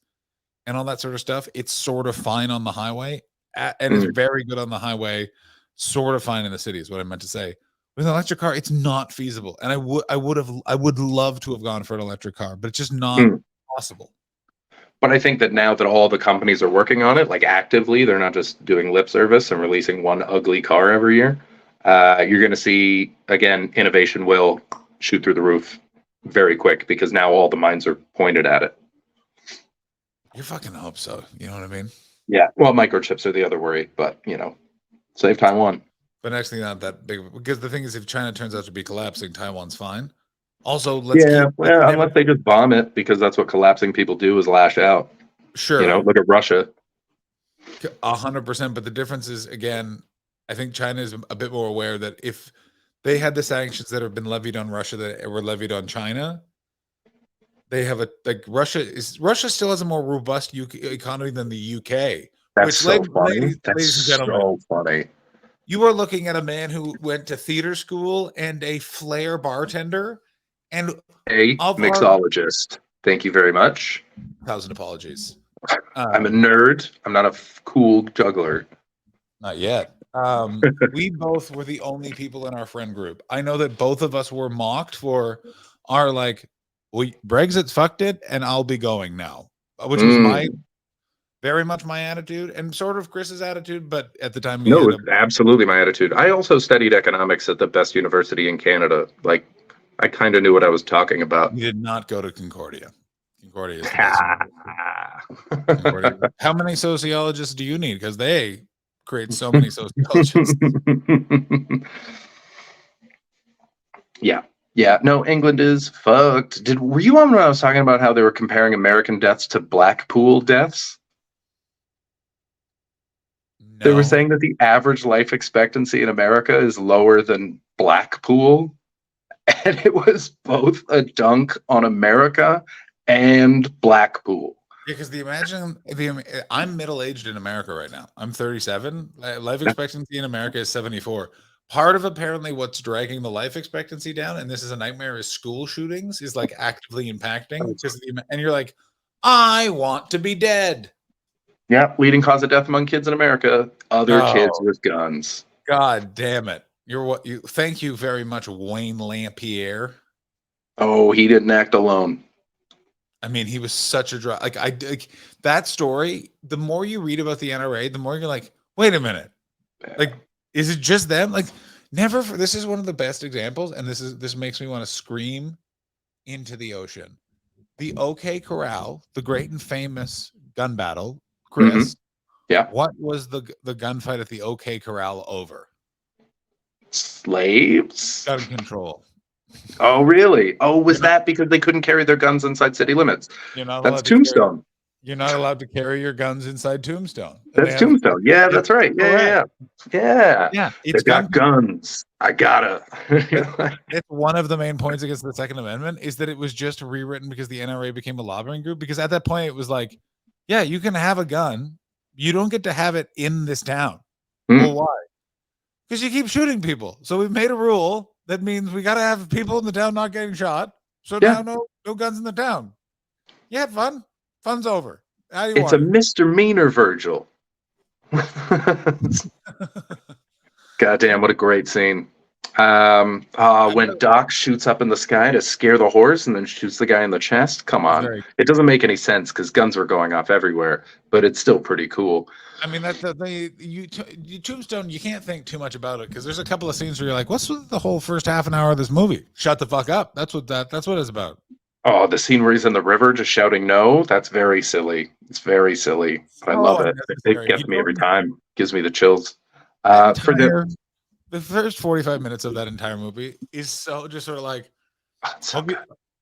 and all that sort of stuff, it's sort of fine on the highway and it's very good on the highway, sort of fine in the city is what I meant to say. With an electric car, it's not feasible. And I would love to have gone for an electric car, but it's just not possible. But I think that now that all the companies are working on it, like actively, they're not just doing lip service and releasing one ugly car every year. You're going to see, again, innovation will shoot through the roof very quick because now all the minds are pointed at it. You fucking hope so. You know what I mean? Yeah. Well, microchips are the other worry, but save Taiwan. But actually not that big, because the thing is, if China turns out to be collapsing, Taiwan's fine. Also, unless they just bomb it, because that's what collapsing people do is lash out. Sure. Look at Russia. 100%. But the difference is, again, I think China is a bit more aware that if they had the sanctions that have been levied on Russia that were levied on China, they have Russia still has a more robust economy than the UK. That's so funny. That's so funny. You are looking at a man who went to theater school and a flair bartender and a mixologist. Thank you very much. 1,000 apologies. I'm a nerd. I'm not a cool juggler. Not yet. We both were the only people in our friend group. I know that both of us were mocked for our Brexit fucked it and I'll be going now, which was very much my attitude and sort of Chris's attitude, but at the time it's absolutely my attitude. I also studied economics at the best university in Canada. Like, I kind of knew what I was talking about. You did not go to Concordia. Concordia is the best Concordia. How many sociologists do you need? Because they create so many sociologists. Yeah. No, England is fucked. Were you on when I was talking about how they were comparing American deaths to Blackpool deaths? No. They were saying that the average life expectancy in America is lower than Blackpool, and it was both a dunk on America and Blackpool. Yeah, because I'm middle-aged in America right now. I'm 37. Life expectancy in America is 74. Part of apparently what's dragging the life expectancy down, and this is a nightmare, is school shootings is like actively impacting. And you're like, I want to be dead. Yeah, leading cause of death among kids in America, other kids with guns. God damn it. Thank you very much, Wayne Lampierre. Oh, he didn't act alone. I mean, he was such a that story. The more you read about the NRA, the more you're like, wait a minute. Like, is it just them? Like, never. This is one of the best examples, and this makes me want to scream into the ocean. The OK Corral, the great and famous gun battle, Chris. Yeah. What was the gunfight at the OK Corral over? Slaves. Gun control. Oh, really? Oh, was that because they couldn't carry their guns inside city limits? That's Tombstone. You're not allowed to carry your guns inside Tombstone. That's Tombstone. Yeah, that's right. Yeah. They've got guns. I gotta. It's one of the main points against the Second Amendment is that it was just rewritten because the NRA became a lobbying group. Because at that point, it was like, yeah, you can have a gun. You don't get to have it in this town. Well, why? Because you keep shooting people. So we've made a rule that means we got to have people in the town not getting shot. So Yeah. now no guns in the town. You had fun. Fun's over. How do you It's a want it? misdemeanor, Virgil. Goddamn, what a great scene. When Doc shoots up in the sky to scare the horse and then shoots the guy in the chest. Come on. Very- It doesn't make any sense because guns were going off everywhere, but it's still pretty cool. I mean, that's the thing. You Tombstone, you can't think too much about it because there's a couple of scenes where you're like, what's with the whole first half an hour of this movie? Shut the fuck up. That's what it's about. Oh, the scene where he's in the river just shouting no, that's very silly. It's very silly. But I love it. It unnecessary. gets You me every don't- time. Gives me the chills. The first 45 minutes of that entire movie is so just sort of like, It's so good.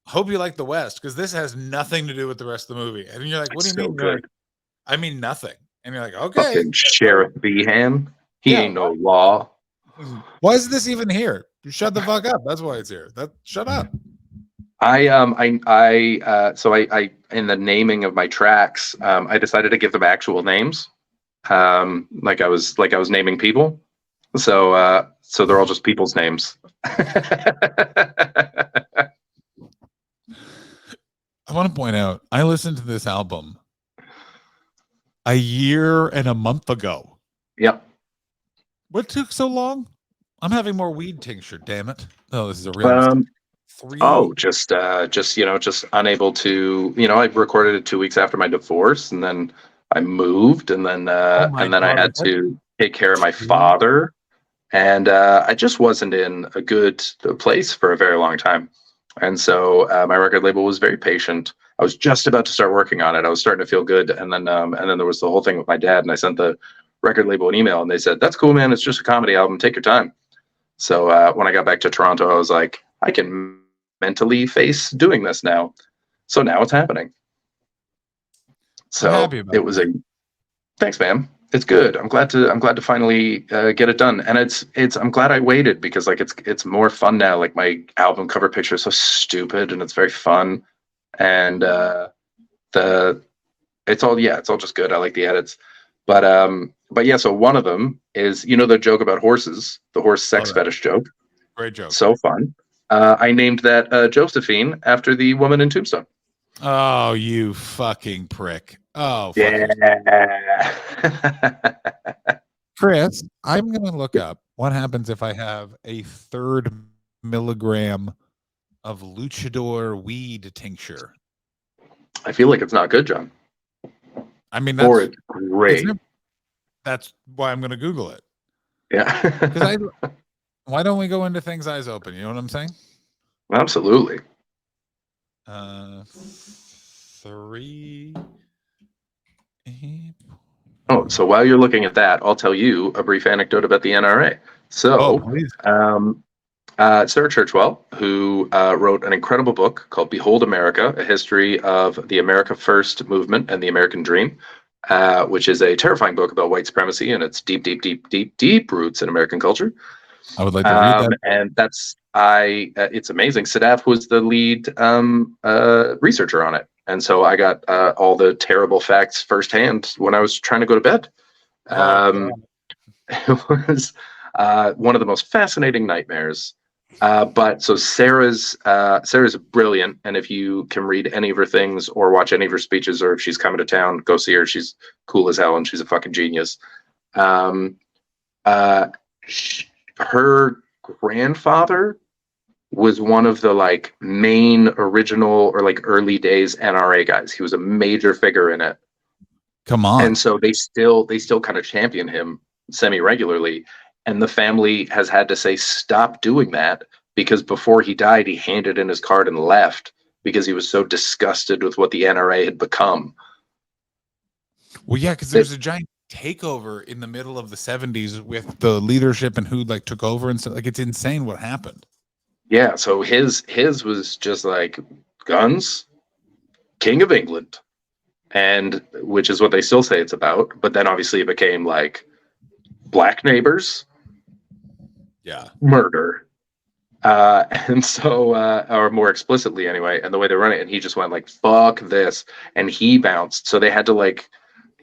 hope you like the West, because this has nothing to do with the rest of the movie. And you're like, what do you It's so mean? You're good. like, I mean nothing. And you're like, okay. Fucking Sheriff Behan. He Yeah. ain't no law. Why is this even here? Shut the fuck up. That's why it's here. Shut up. I in the naming of my tracks, I decided to give them actual names. Like I was naming people. So they're all just people's names. I want to point out, I listened to this album a year and a month ago. Yep. What took so long? I'm having more weed tincture, damn it. Oh, this is a real Just unable to, I recorded it 2 weeks after my divorce, and then I moved, and then I had to take care of my father, and I just wasn't in a good place for a very long time. And so my record label was very patient. I was just about to start working on it. I was starting to feel good, and then there was the whole thing with my dad, and I sent the record label an email, and they said, "That's cool, man. It's just a comedy album. Take your time." So when I got back to Toronto, I was like, I can mentally face doing this now. So now it's happening. So it was thanks, man. It's good. I'm glad to finally get it done. And I'm glad I waited, because like it's more fun now. Like my album cover picture is so stupid and it's very fun. And it's all just good. I like the edits. But yeah, so one of them is, the joke about horses, the horse sex fetish joke. Great joke. So fun. I named that Josephine after the woman in Tombstone. Oh, you fucking prick. Oh, yeah. Chris, I'm going to look up what happens if I have a 3rd milligram of luchador weed tincture. I feel like it's not good, John. I mean, it's great. That's why I'm going to Google it. Yeah. Why don't we go into things eyes open? You know what I'm saying? Absolutely. 3. Oh, so while you're looking at that, I'll tell you a brief anecdote about the NRA. So, Sarah Churchwell, who wrote an incredible book called Behold America, A History of the America First Movement and the American Dream, which is a terrifying book about white supremacy and its deep, deep, deep, deep, deep roots in American culture. I would like to read that. And it's amazing. Sadaf was the lead researcher on it. And so I got all the terrible facts firsthand when I was trying to go to bed. It was one of the most fascinating nightmares. But so Sarah's brilliant. And if you can read any of her things or watch any of her speeches, or if she's coming to town, go see her. She's cool as hell and she's a fucking genius. Her grandfather was one of the main original or early days NRA guys. He was a major figure in it. Come on. And so they still kind of champion him semi-regularly. And the family has had to say, stop doing that, because before he died, he handed in his card and left because he was so disgusted with what the NRA had become. Well, yeah, because there's a giant takeover in the middle of the 70s with the leadership and who took over and stuff. It's insane what happened. Yeah, so his was just guns, King of England, and which is what they still say it's about. But then obviously it became black neighbors, murder, and so or more explicitly anyway. And the way they run it, and he just went fuck this, and he bounced. So they had to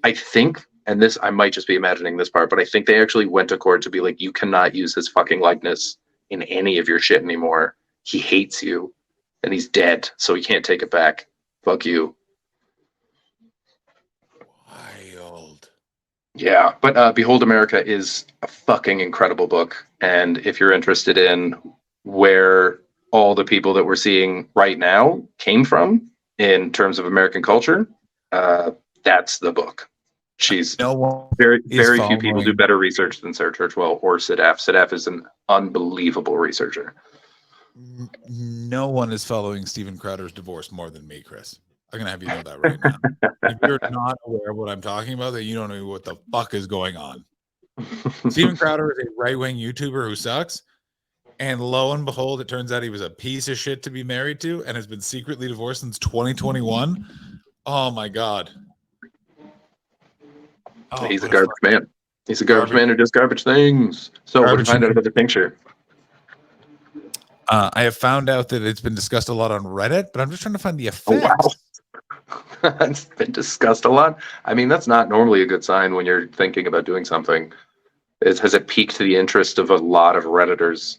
I think and this, I might just be imagining this part, but I think they actually went to court to be like, you cannot use his fucking likeness in any of your shit anymore. He hates you, and he's dead, so he can't take it back. Fuck you. Wild. Yeah, but Behold America is a fucking incredible book, and if you're interested in where all the people that we're seeing right now came from in terms of American culture, that's the book. She's No one very is few people do following. better research than Sarah Churchwell or Sidaf. Sidaf is an unbelievable researcher. No one is following Steven Crowder's divorce more than me, Chris. I'm gonna have you know that right now. If you're not aware of what I'm talking about, then you don't know what the fuck is going on. Steven Crowder is a right-wing YouTuber who sucks, and lo and behold, it turns out he was a piece of shit to be married to and has been secretly divorced since 2021. Oh my god. Oh, He's a what garbage man. He's a garbage man who does garbage things. So what did Garbage you find out man. about the tincture? I have found out that it's been discussed a lot on Reddit, but I'm just trying to find the Oh, effects. wow. It's been discussed a lot. I mean, that's not normally a good sign when you're thinking about doing something. Has it piqued the interest of a lot of Redditors?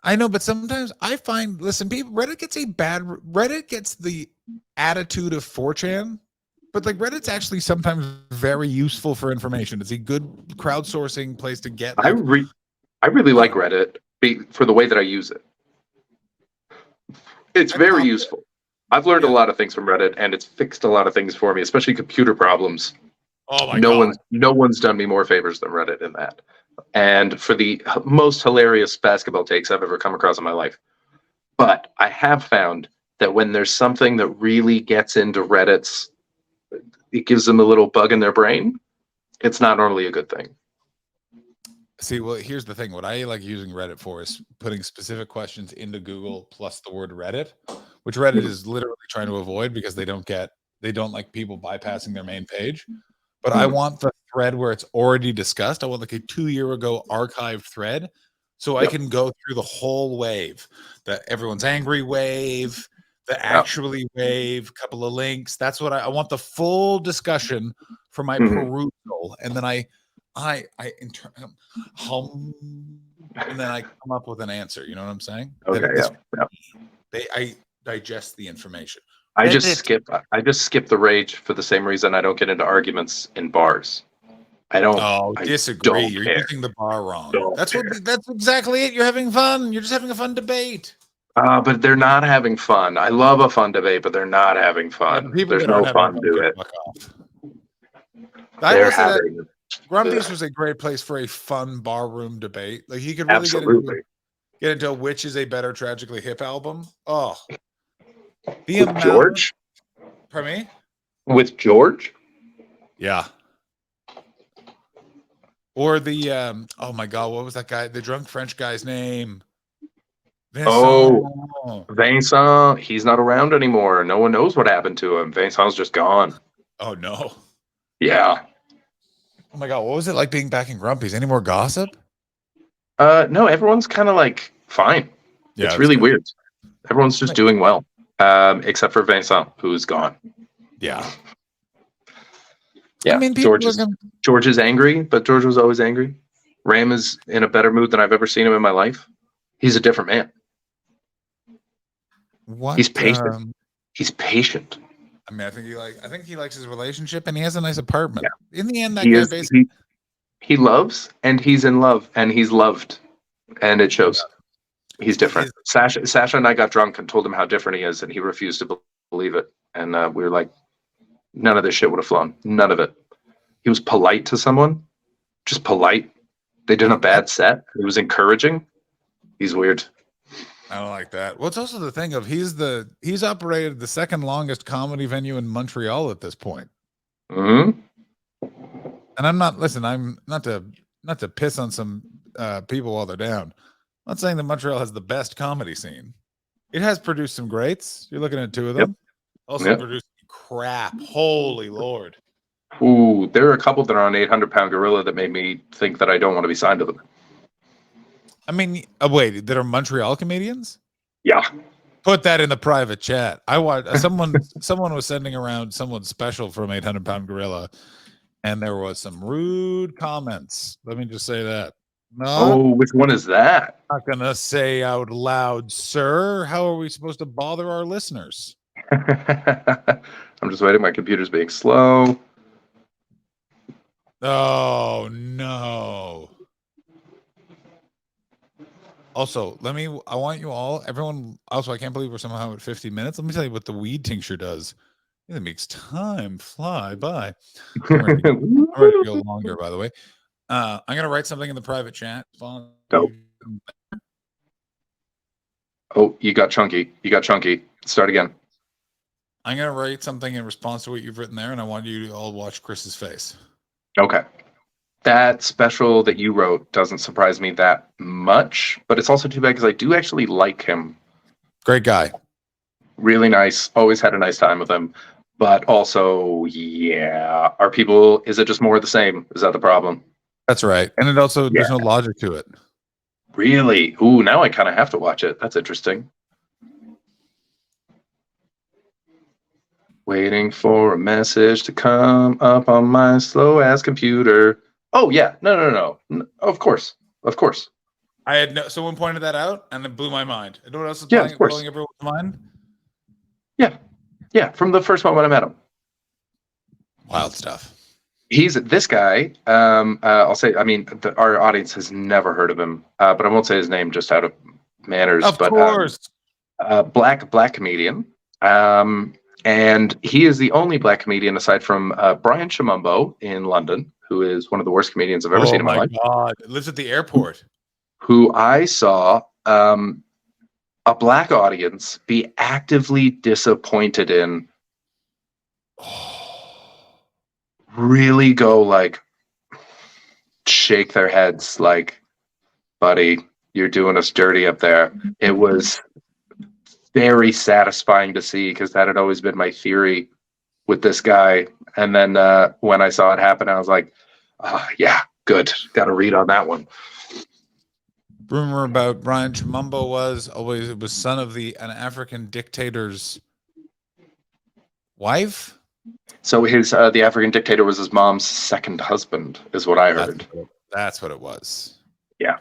I know, but sometimes I find, listen, people, Reddit gets the attitude of 4chan, but like Reddit's actually sometimes very useful for information. It's a good crowdsourcing place to get. I Like, really like Reddit for the way that I use it. It's very useful. I've learned a lot of things from Reddit, and it's fixed a lot of things for me, especially computer problems. oh my god. No one's done me more favors than Reddit in that. And for the most hilarious basketball takes I've ever come across in my life. But I have found that when there's something that really gets into Reddit's, it gives them a little bug in their brain, it's not normally a good thing. See, well, here's the thing. What I like using Reddit for is putting specific questions into Google plus the word Reddit, which Reddit is literally trying to avoid because they don't like people bypassing their main page. But I want the thread where it's already discussed. I want like a 2-year ago archived thread so I can go through the whole wave, the everyone's angry wave, the actually wave, couple of links. That's what I want, the full discussion for my perusal. And then I hum, and then I come up with an answer. You know what I'm saying? Okay, I digest the information. I just skip the rage for the same reason I don't get into arguments in bars. I disagree. don't You're care. using the bar wrong. Don't That's care. that's exactly it. You're having fun. You're just having a fun debate. But they're not having fun. I love a fun debate, but they're not having fun. There's no fun to it. I will say that Grumpy's was a great place for a fun barroom debate. Like you could really get into which is a better Tragically Hip album. Oh, with George? Pardon me? With George? Yeah. Or the oh my god, what was that guy? The drunk French guy's name? Vincent. He's not around anymore. No one knows what happened to him. Vincent's just gone. Oh no. Yeah. Oh my god, what was it like being back in Grumpy's? Any more gossip? No, everyone's kind of like fine. Yeah, it's really weird. Everyone's just doing well. Except for Vincent, who's gone. Yeah. Yeah. I mean, George is angry, but George was always angry. Ram is in a better mood than I've ever seen him in my life. He's a different man. What? He's patient. He's patient. I mean, I think he likes his relationship, and he has a nice apartment. Yeah. In the end, that he guy is, basically he loves, and he's in love, and he's loved, and it shows. He's different. Sasha and I got drunk and told him how different he is, and he refused to believe it. And we were like, none of this shit would have flown. None of it. He was polite to someone, just polite. They did a bad set. It was encouraging. He's weird. I don't like that. Well, it's also the thing of he's operated the second longest comedy venue in Montreal at this point. Mm-hmm. And I'm not to piss on some people while they're down. I'm not saying that Montreal has the best comedy scene. It has produced some greats. You're looking at two of them. Yep. Also produced crap. Holy Lord. Ooh, there are a couple that are on 800-pound gorilla that made me think that I don't want to be signed to them. I mean, wait, that are Montreal comedians? Yeah. Put that in the private chat. I watched someone was sending around someone special from 800-pound gorilla, And there was some rude comments. Let me just say that. Oh, which one is that? Not gonna say out loud, sir. How are we supposed to bother our listeners? I'm just waiting. My computer's being slow. Oh no. Also, I want you all, everyone, also, I can't believe we're somehow at 50 minutes. Let me tell you what the weed tincture does. It makes time fly by. I'm ready to go longer, by the way. I'm going to write something in the private chat. Dope. Oh, you got chunky. Start again. I'm going to write something in response to what you've written there, and I want you to all watch Chris's face. Okay. That special that you wrote doesn't surprise me that much, but it's also too bad because I do actually like him. Great guy. Really nice. Always had a nice time with him. But also, yeah, is it just more of the same? Is that the problem? That's right. And it also, there's no logic to it. Really? Ooh, now I kind of have to watch it. That's interesting. Waiting for a message to come up on my slow-ass computer. Oh, yeah. No. Of course. I had someone pointed that out, and it blew my mind. You know what else is Yeah, blowing everyone's mind? Yeah, from the first moment I met him. Wild stuff. He's this guy. I'll say, I mean, our audience has never heard of him, but I won't say his name just out of manners. Of course. Black comedian. And he is the only black comedian aside from Brian Chimumbo in London, who is one of the worst comedians I've ever seen in my life. Oh my God. Lives at the airport. Who I saw a black audience be actively disappointed in. Really go like shake their heads like, buddy, you're doing us dirty up there. It was very satisfying to see because that had always been my theory with this guy. And then when I saw it happen, I was like, yeah, good. Got to read on that one. Rumor about Brian Chimumbo was son of an African dictator's wife. So the African dictator was his mom's second husband, is what I heard. That's what it was. Yeah.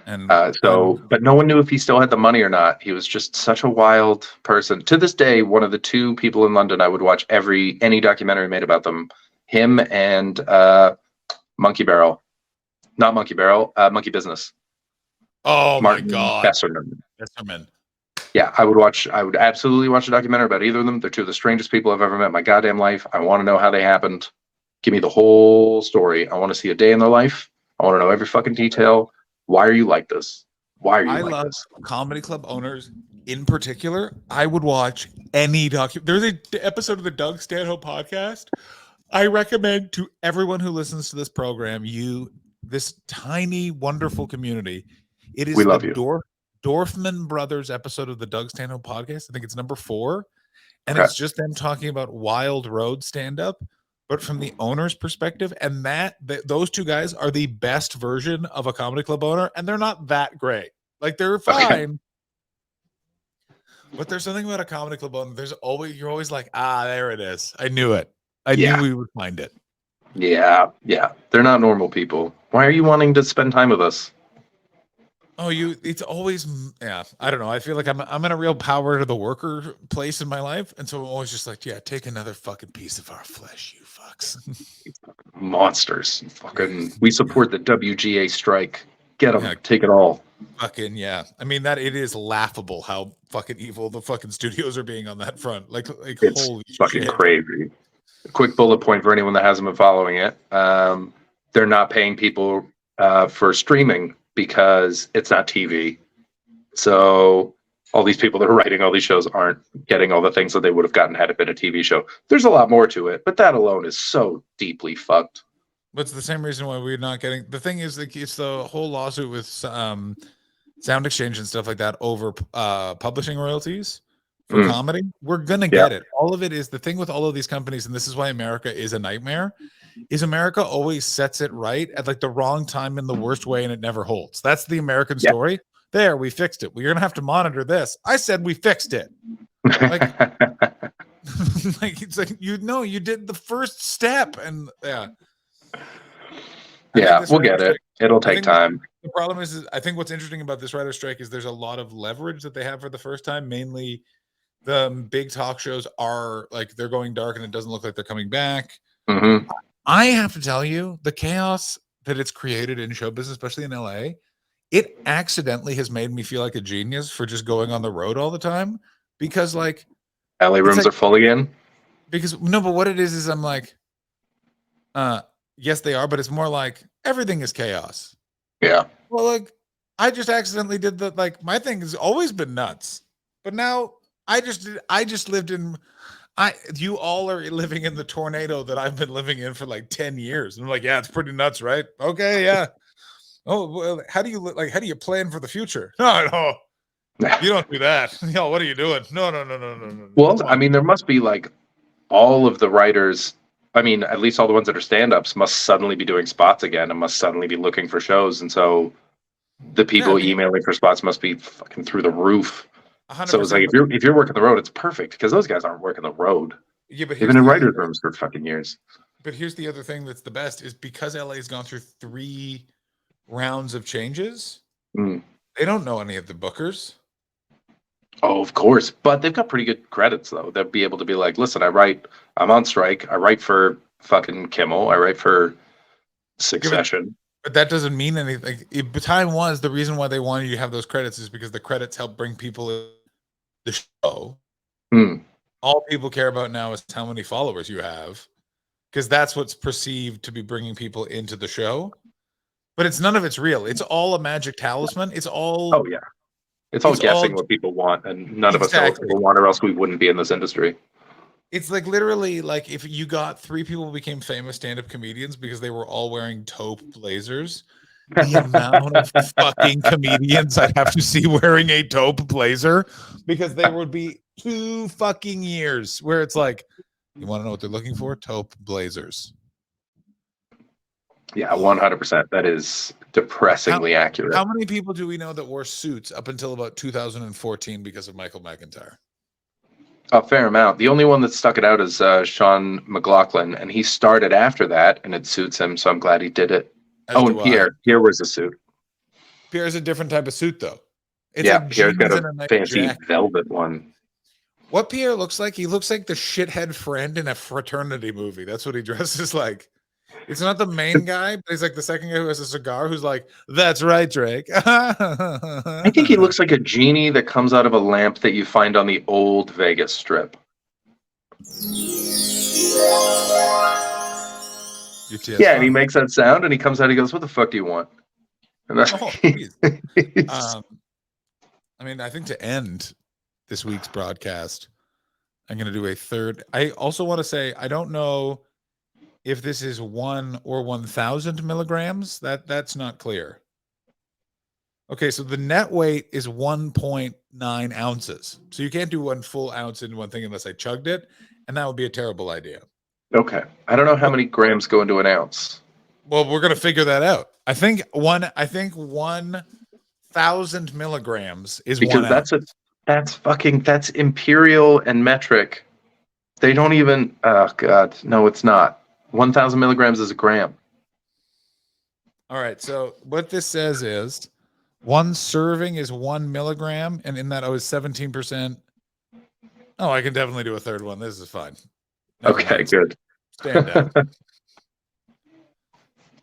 And but no one knew if he still had the money or not. He was just such a wild person. To this day, one of the two people in London I would watch any documentary made about them. Him and Monkey Business. Oh Martin my God. Besserman. Yeah, I would absolutely watch a documentary about either of them. They're two of the strangest people I've ever met in my goddamn life. I want to know how they happened. Give me the whole story. I want to see a day in their life. I want to know every fucking detail. Why are you like this? I love comedy club owners in particular. I would watch any There's an episode of the Doug Stanhope podcast I recommend to everyone who listens to this program. This tiny, wonderful community. It is Dorfman Brothers episode of the Doug Stanhope podcast. I think it's number 4. And it's just them talking about Wild Road stand-up, but from the owner's perspective. And those two guys are the best version of a comedy club owner, and they're not that great. Like, they're fine. But there's something about a comedy club owner. You're always like, there it is. I knew it. I knew we would find it. Yeah. They're not normal people. Why are you wanting to spend time with us? Oh, it's always, I don't know. I feel like I'm in a real power to the worker place in my life. And so I'm always just like, take another fucking piece of our flesh, you fucks. Monsters. We support the WGA strike. Get them. Take it all. Fucking, yeah. I mean, it is laughable how fucking evil the fucking studios are being on that front. Like it's holy fucking shit. Crazy. A quick bullet point for anyone that hasn't been following it. They're not paying people for streaming because it's not TV. So all these people that are writing all these shows aren't getting all the things that they would have gotten had it been a TV show. There's a lot more to it, but that alone is so deeply fucked. But it's the same reason why we're not getting. The thing is, it's the whole lawsuit with Sound Exchange and stuff like that over publishing royalties for comedy. We're gonna get it. All of it is the thing with all of these companies, and this is why America is a nightmare. Is America always sets it right at like the wrong time in the worst way, and it never holds. That's the American story. There, we fixed it. We're gonna have to monitor this. I said we fixed it. Like, Like it's like you did the first step, and yeah. I think Yeah, this we'll writer get it. strike- It'll I take think time. the problem is I think what's interesting about this writer strike is there's a lot of leverage that they have for the first time. Mainly, the big talk shows are like they're going dark, and it doesn't look like they're coming back. Hmm. I have to tell you, the chaos that it's created in show business, especially in LA, it accidentally has made me feel like a genius for just going on the road all the time because, like, LA it's rooms like are full again. because no, but what it is I'm like, yes, they are, but it's more like everything is chaos. Yeah. Well, like, I just accidentally did the like my thing has always been nuts, but now I just lived in. You all are living in the tornado that I've been living in for like 10 years. And I'm like, yeah, it's pretty nuts, right? Okay, yeah. Oh, well, how do you plan for the future? No, you don't do that. Yo, what are you doing? No. Well, Come I on. mean, there must be like all of the writers. I mean, at least all the ones that are stand-ups must suddenly be doing spots again and must suddenly be looking for shows. And so the Yeah, I people mean, emailing for spots must be fucking through the roof. So it's like 100%. if you're working the road, it's perfect because those guys aren't working the road. Yeah, but They've been in writers' rooms for fucking years. here's the other thing that's the best is because LA's gone through 3 rounds of changes, Mm. they don't know any of the bookers. Oh, of course. But they've got pretty good credits though. They'll be able to be like, listen, I'm on strike. I write for fucking Kimmel. I write for Succession. But that doesn't mean anything. The time was the reason why they wanted you to have those credits is because the credits help bring people in the show. Hmm. All people care about now is how many followers you have, because that's what's perceived to be bringing people into the show. But it's none of it's real. It's all a magic talisman. It's all. Oh yeah. It's all It's guessing all- what people want, and none of us know what Exactly. people want, or else we wouldn't be in this industry. It's like literally like if you got 3 people who became famous stand-up comedians because they were all wearing taupe blazers. The amount of fucking comedians I'd have to see wearing a taupe blazer, because there would be 2 fucking years where it's like, you want to know what they're looking for? Taupe blazers. Yeah, 100%. That is depressingly accurate. How many people do we know that wore suits up until about 2014 because of Michael McIntyre? A fair amount. The only one that stuck it out is Sean McLaughlin, and he started after that, and it suits him, so I'm glad he did it. As And do I. Pierre. Pierre wears a suit. Pierre's a different type of suit, though. It's Yeah, like Pierre's got jeans and a nice fancy jacket. velvet one. What Pierre looks like? He looks like the shithead friend in a fraternity movie. That's what he dresses like. It's not the main guy, but he's like the second guy who has a cigar who's like, that's right, Drake. I think he looks like a genie that comes out of a lamp that you find on the old Vegas Strip. UTS. Yeah, and he makes that sound, and he comes out, he goes, what the fuck do you want? And that's, Oh, please. I mean, I think to end this week's broadcast, I'm going to do a third. I also want to say, I don't know if this is 1 or 1,000 milligrams. That's not clear. Okay, so the net weight is 1.9 ounces. So you can't do 1 full ounce in one thing unless I chugged it, and that would be a terrible idea. okay. I don't know how many grams go into an ounce. Well, we're going to figure that out. I think 1,000 milligrams is Because 1 ounce. that's imperial and metric. They don't even, oh God, no, it's not. 1,000 milligrams is a gram. All right. So what this says is 1 serving is 1 milligram, and in that I was 17%. Oh, I can definitely do a third one. This is fine. Never Okay, mind. good. Stand down.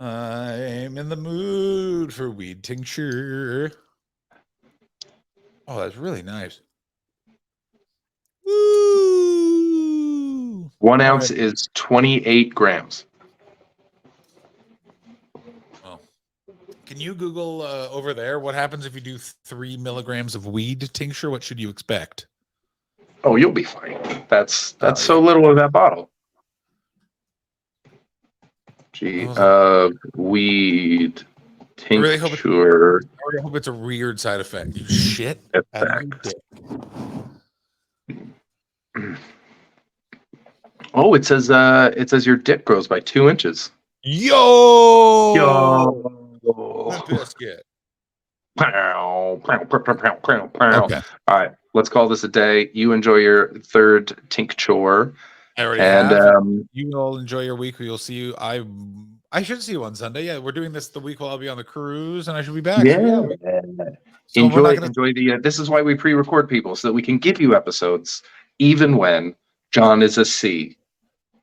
I'm in the mood for weed tincture. Oh, that's really nice. Woo! 1 All ounce right. is 28 grams. Oh. Can you Google over there what happens if you do 3 milligrams of weed tincture? What should you expect? Oh, you'll be fine. That's Oh, so little of that bottle. Gee, weed really hope tincture I hope it's a weird side effect. You shit out of your effect. dick. Oh, it says your dick grows by 2 inches. Yo! Yo. Limp Bizkit. Pow, pow, pow, pow, pow, pow. Okay. All right. let's call this a day. You enjoy your third tincture. I already And have. You all enjoy your week. We'll see you. I should see you on Sunday. Yeah, we're doing this the week while I'll be on the cruise, and I should be back. yeah. So enjoy the. This is why we pre-record people so that we can give you episodes even when John is a C.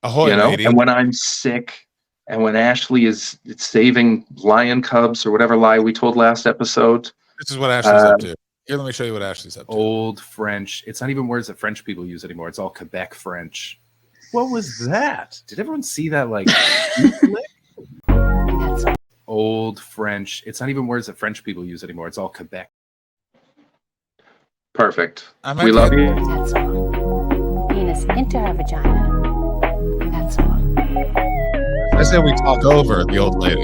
Ahoy, matey. And when I'm sick, and when Ashley is saving lion cubs or whatever lie we told last episode. This is what Ashley's up to. Here, let me show you what Ashley's up to. Old French. It's not even words that French people use anymore. It's all Quebec French. What was that? Did everyone see that? Like, old French. It's not even words that French people use anymore. It's all Quebec. Perfect. We love you. That's all. Penis into her vagina. That's all. I said we talk over the old lady.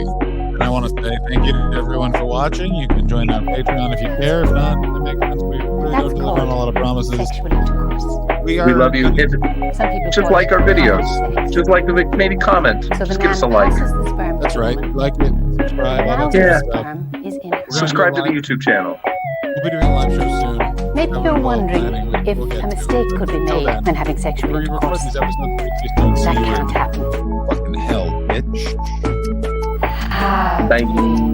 And I want to say thank you to everyone for watching. You can join our Patreon if you care. If not, that makes sense. We really don't deliver on a lot of promises. Sexual intercourse. We love you. Some people Just like our videos. Just like maybe comment. So Just give us a like. That's right. Like it, subscribe. All that Yeah. stuff. Subscribe to the YouTube channel. We'll be doing a live show soon. Maybe you're wondering if a mistake could be made when having sexual We record intercourse. these episodes. We just don't see That you. can't happen. Fucking hell, bitch. How Thank you.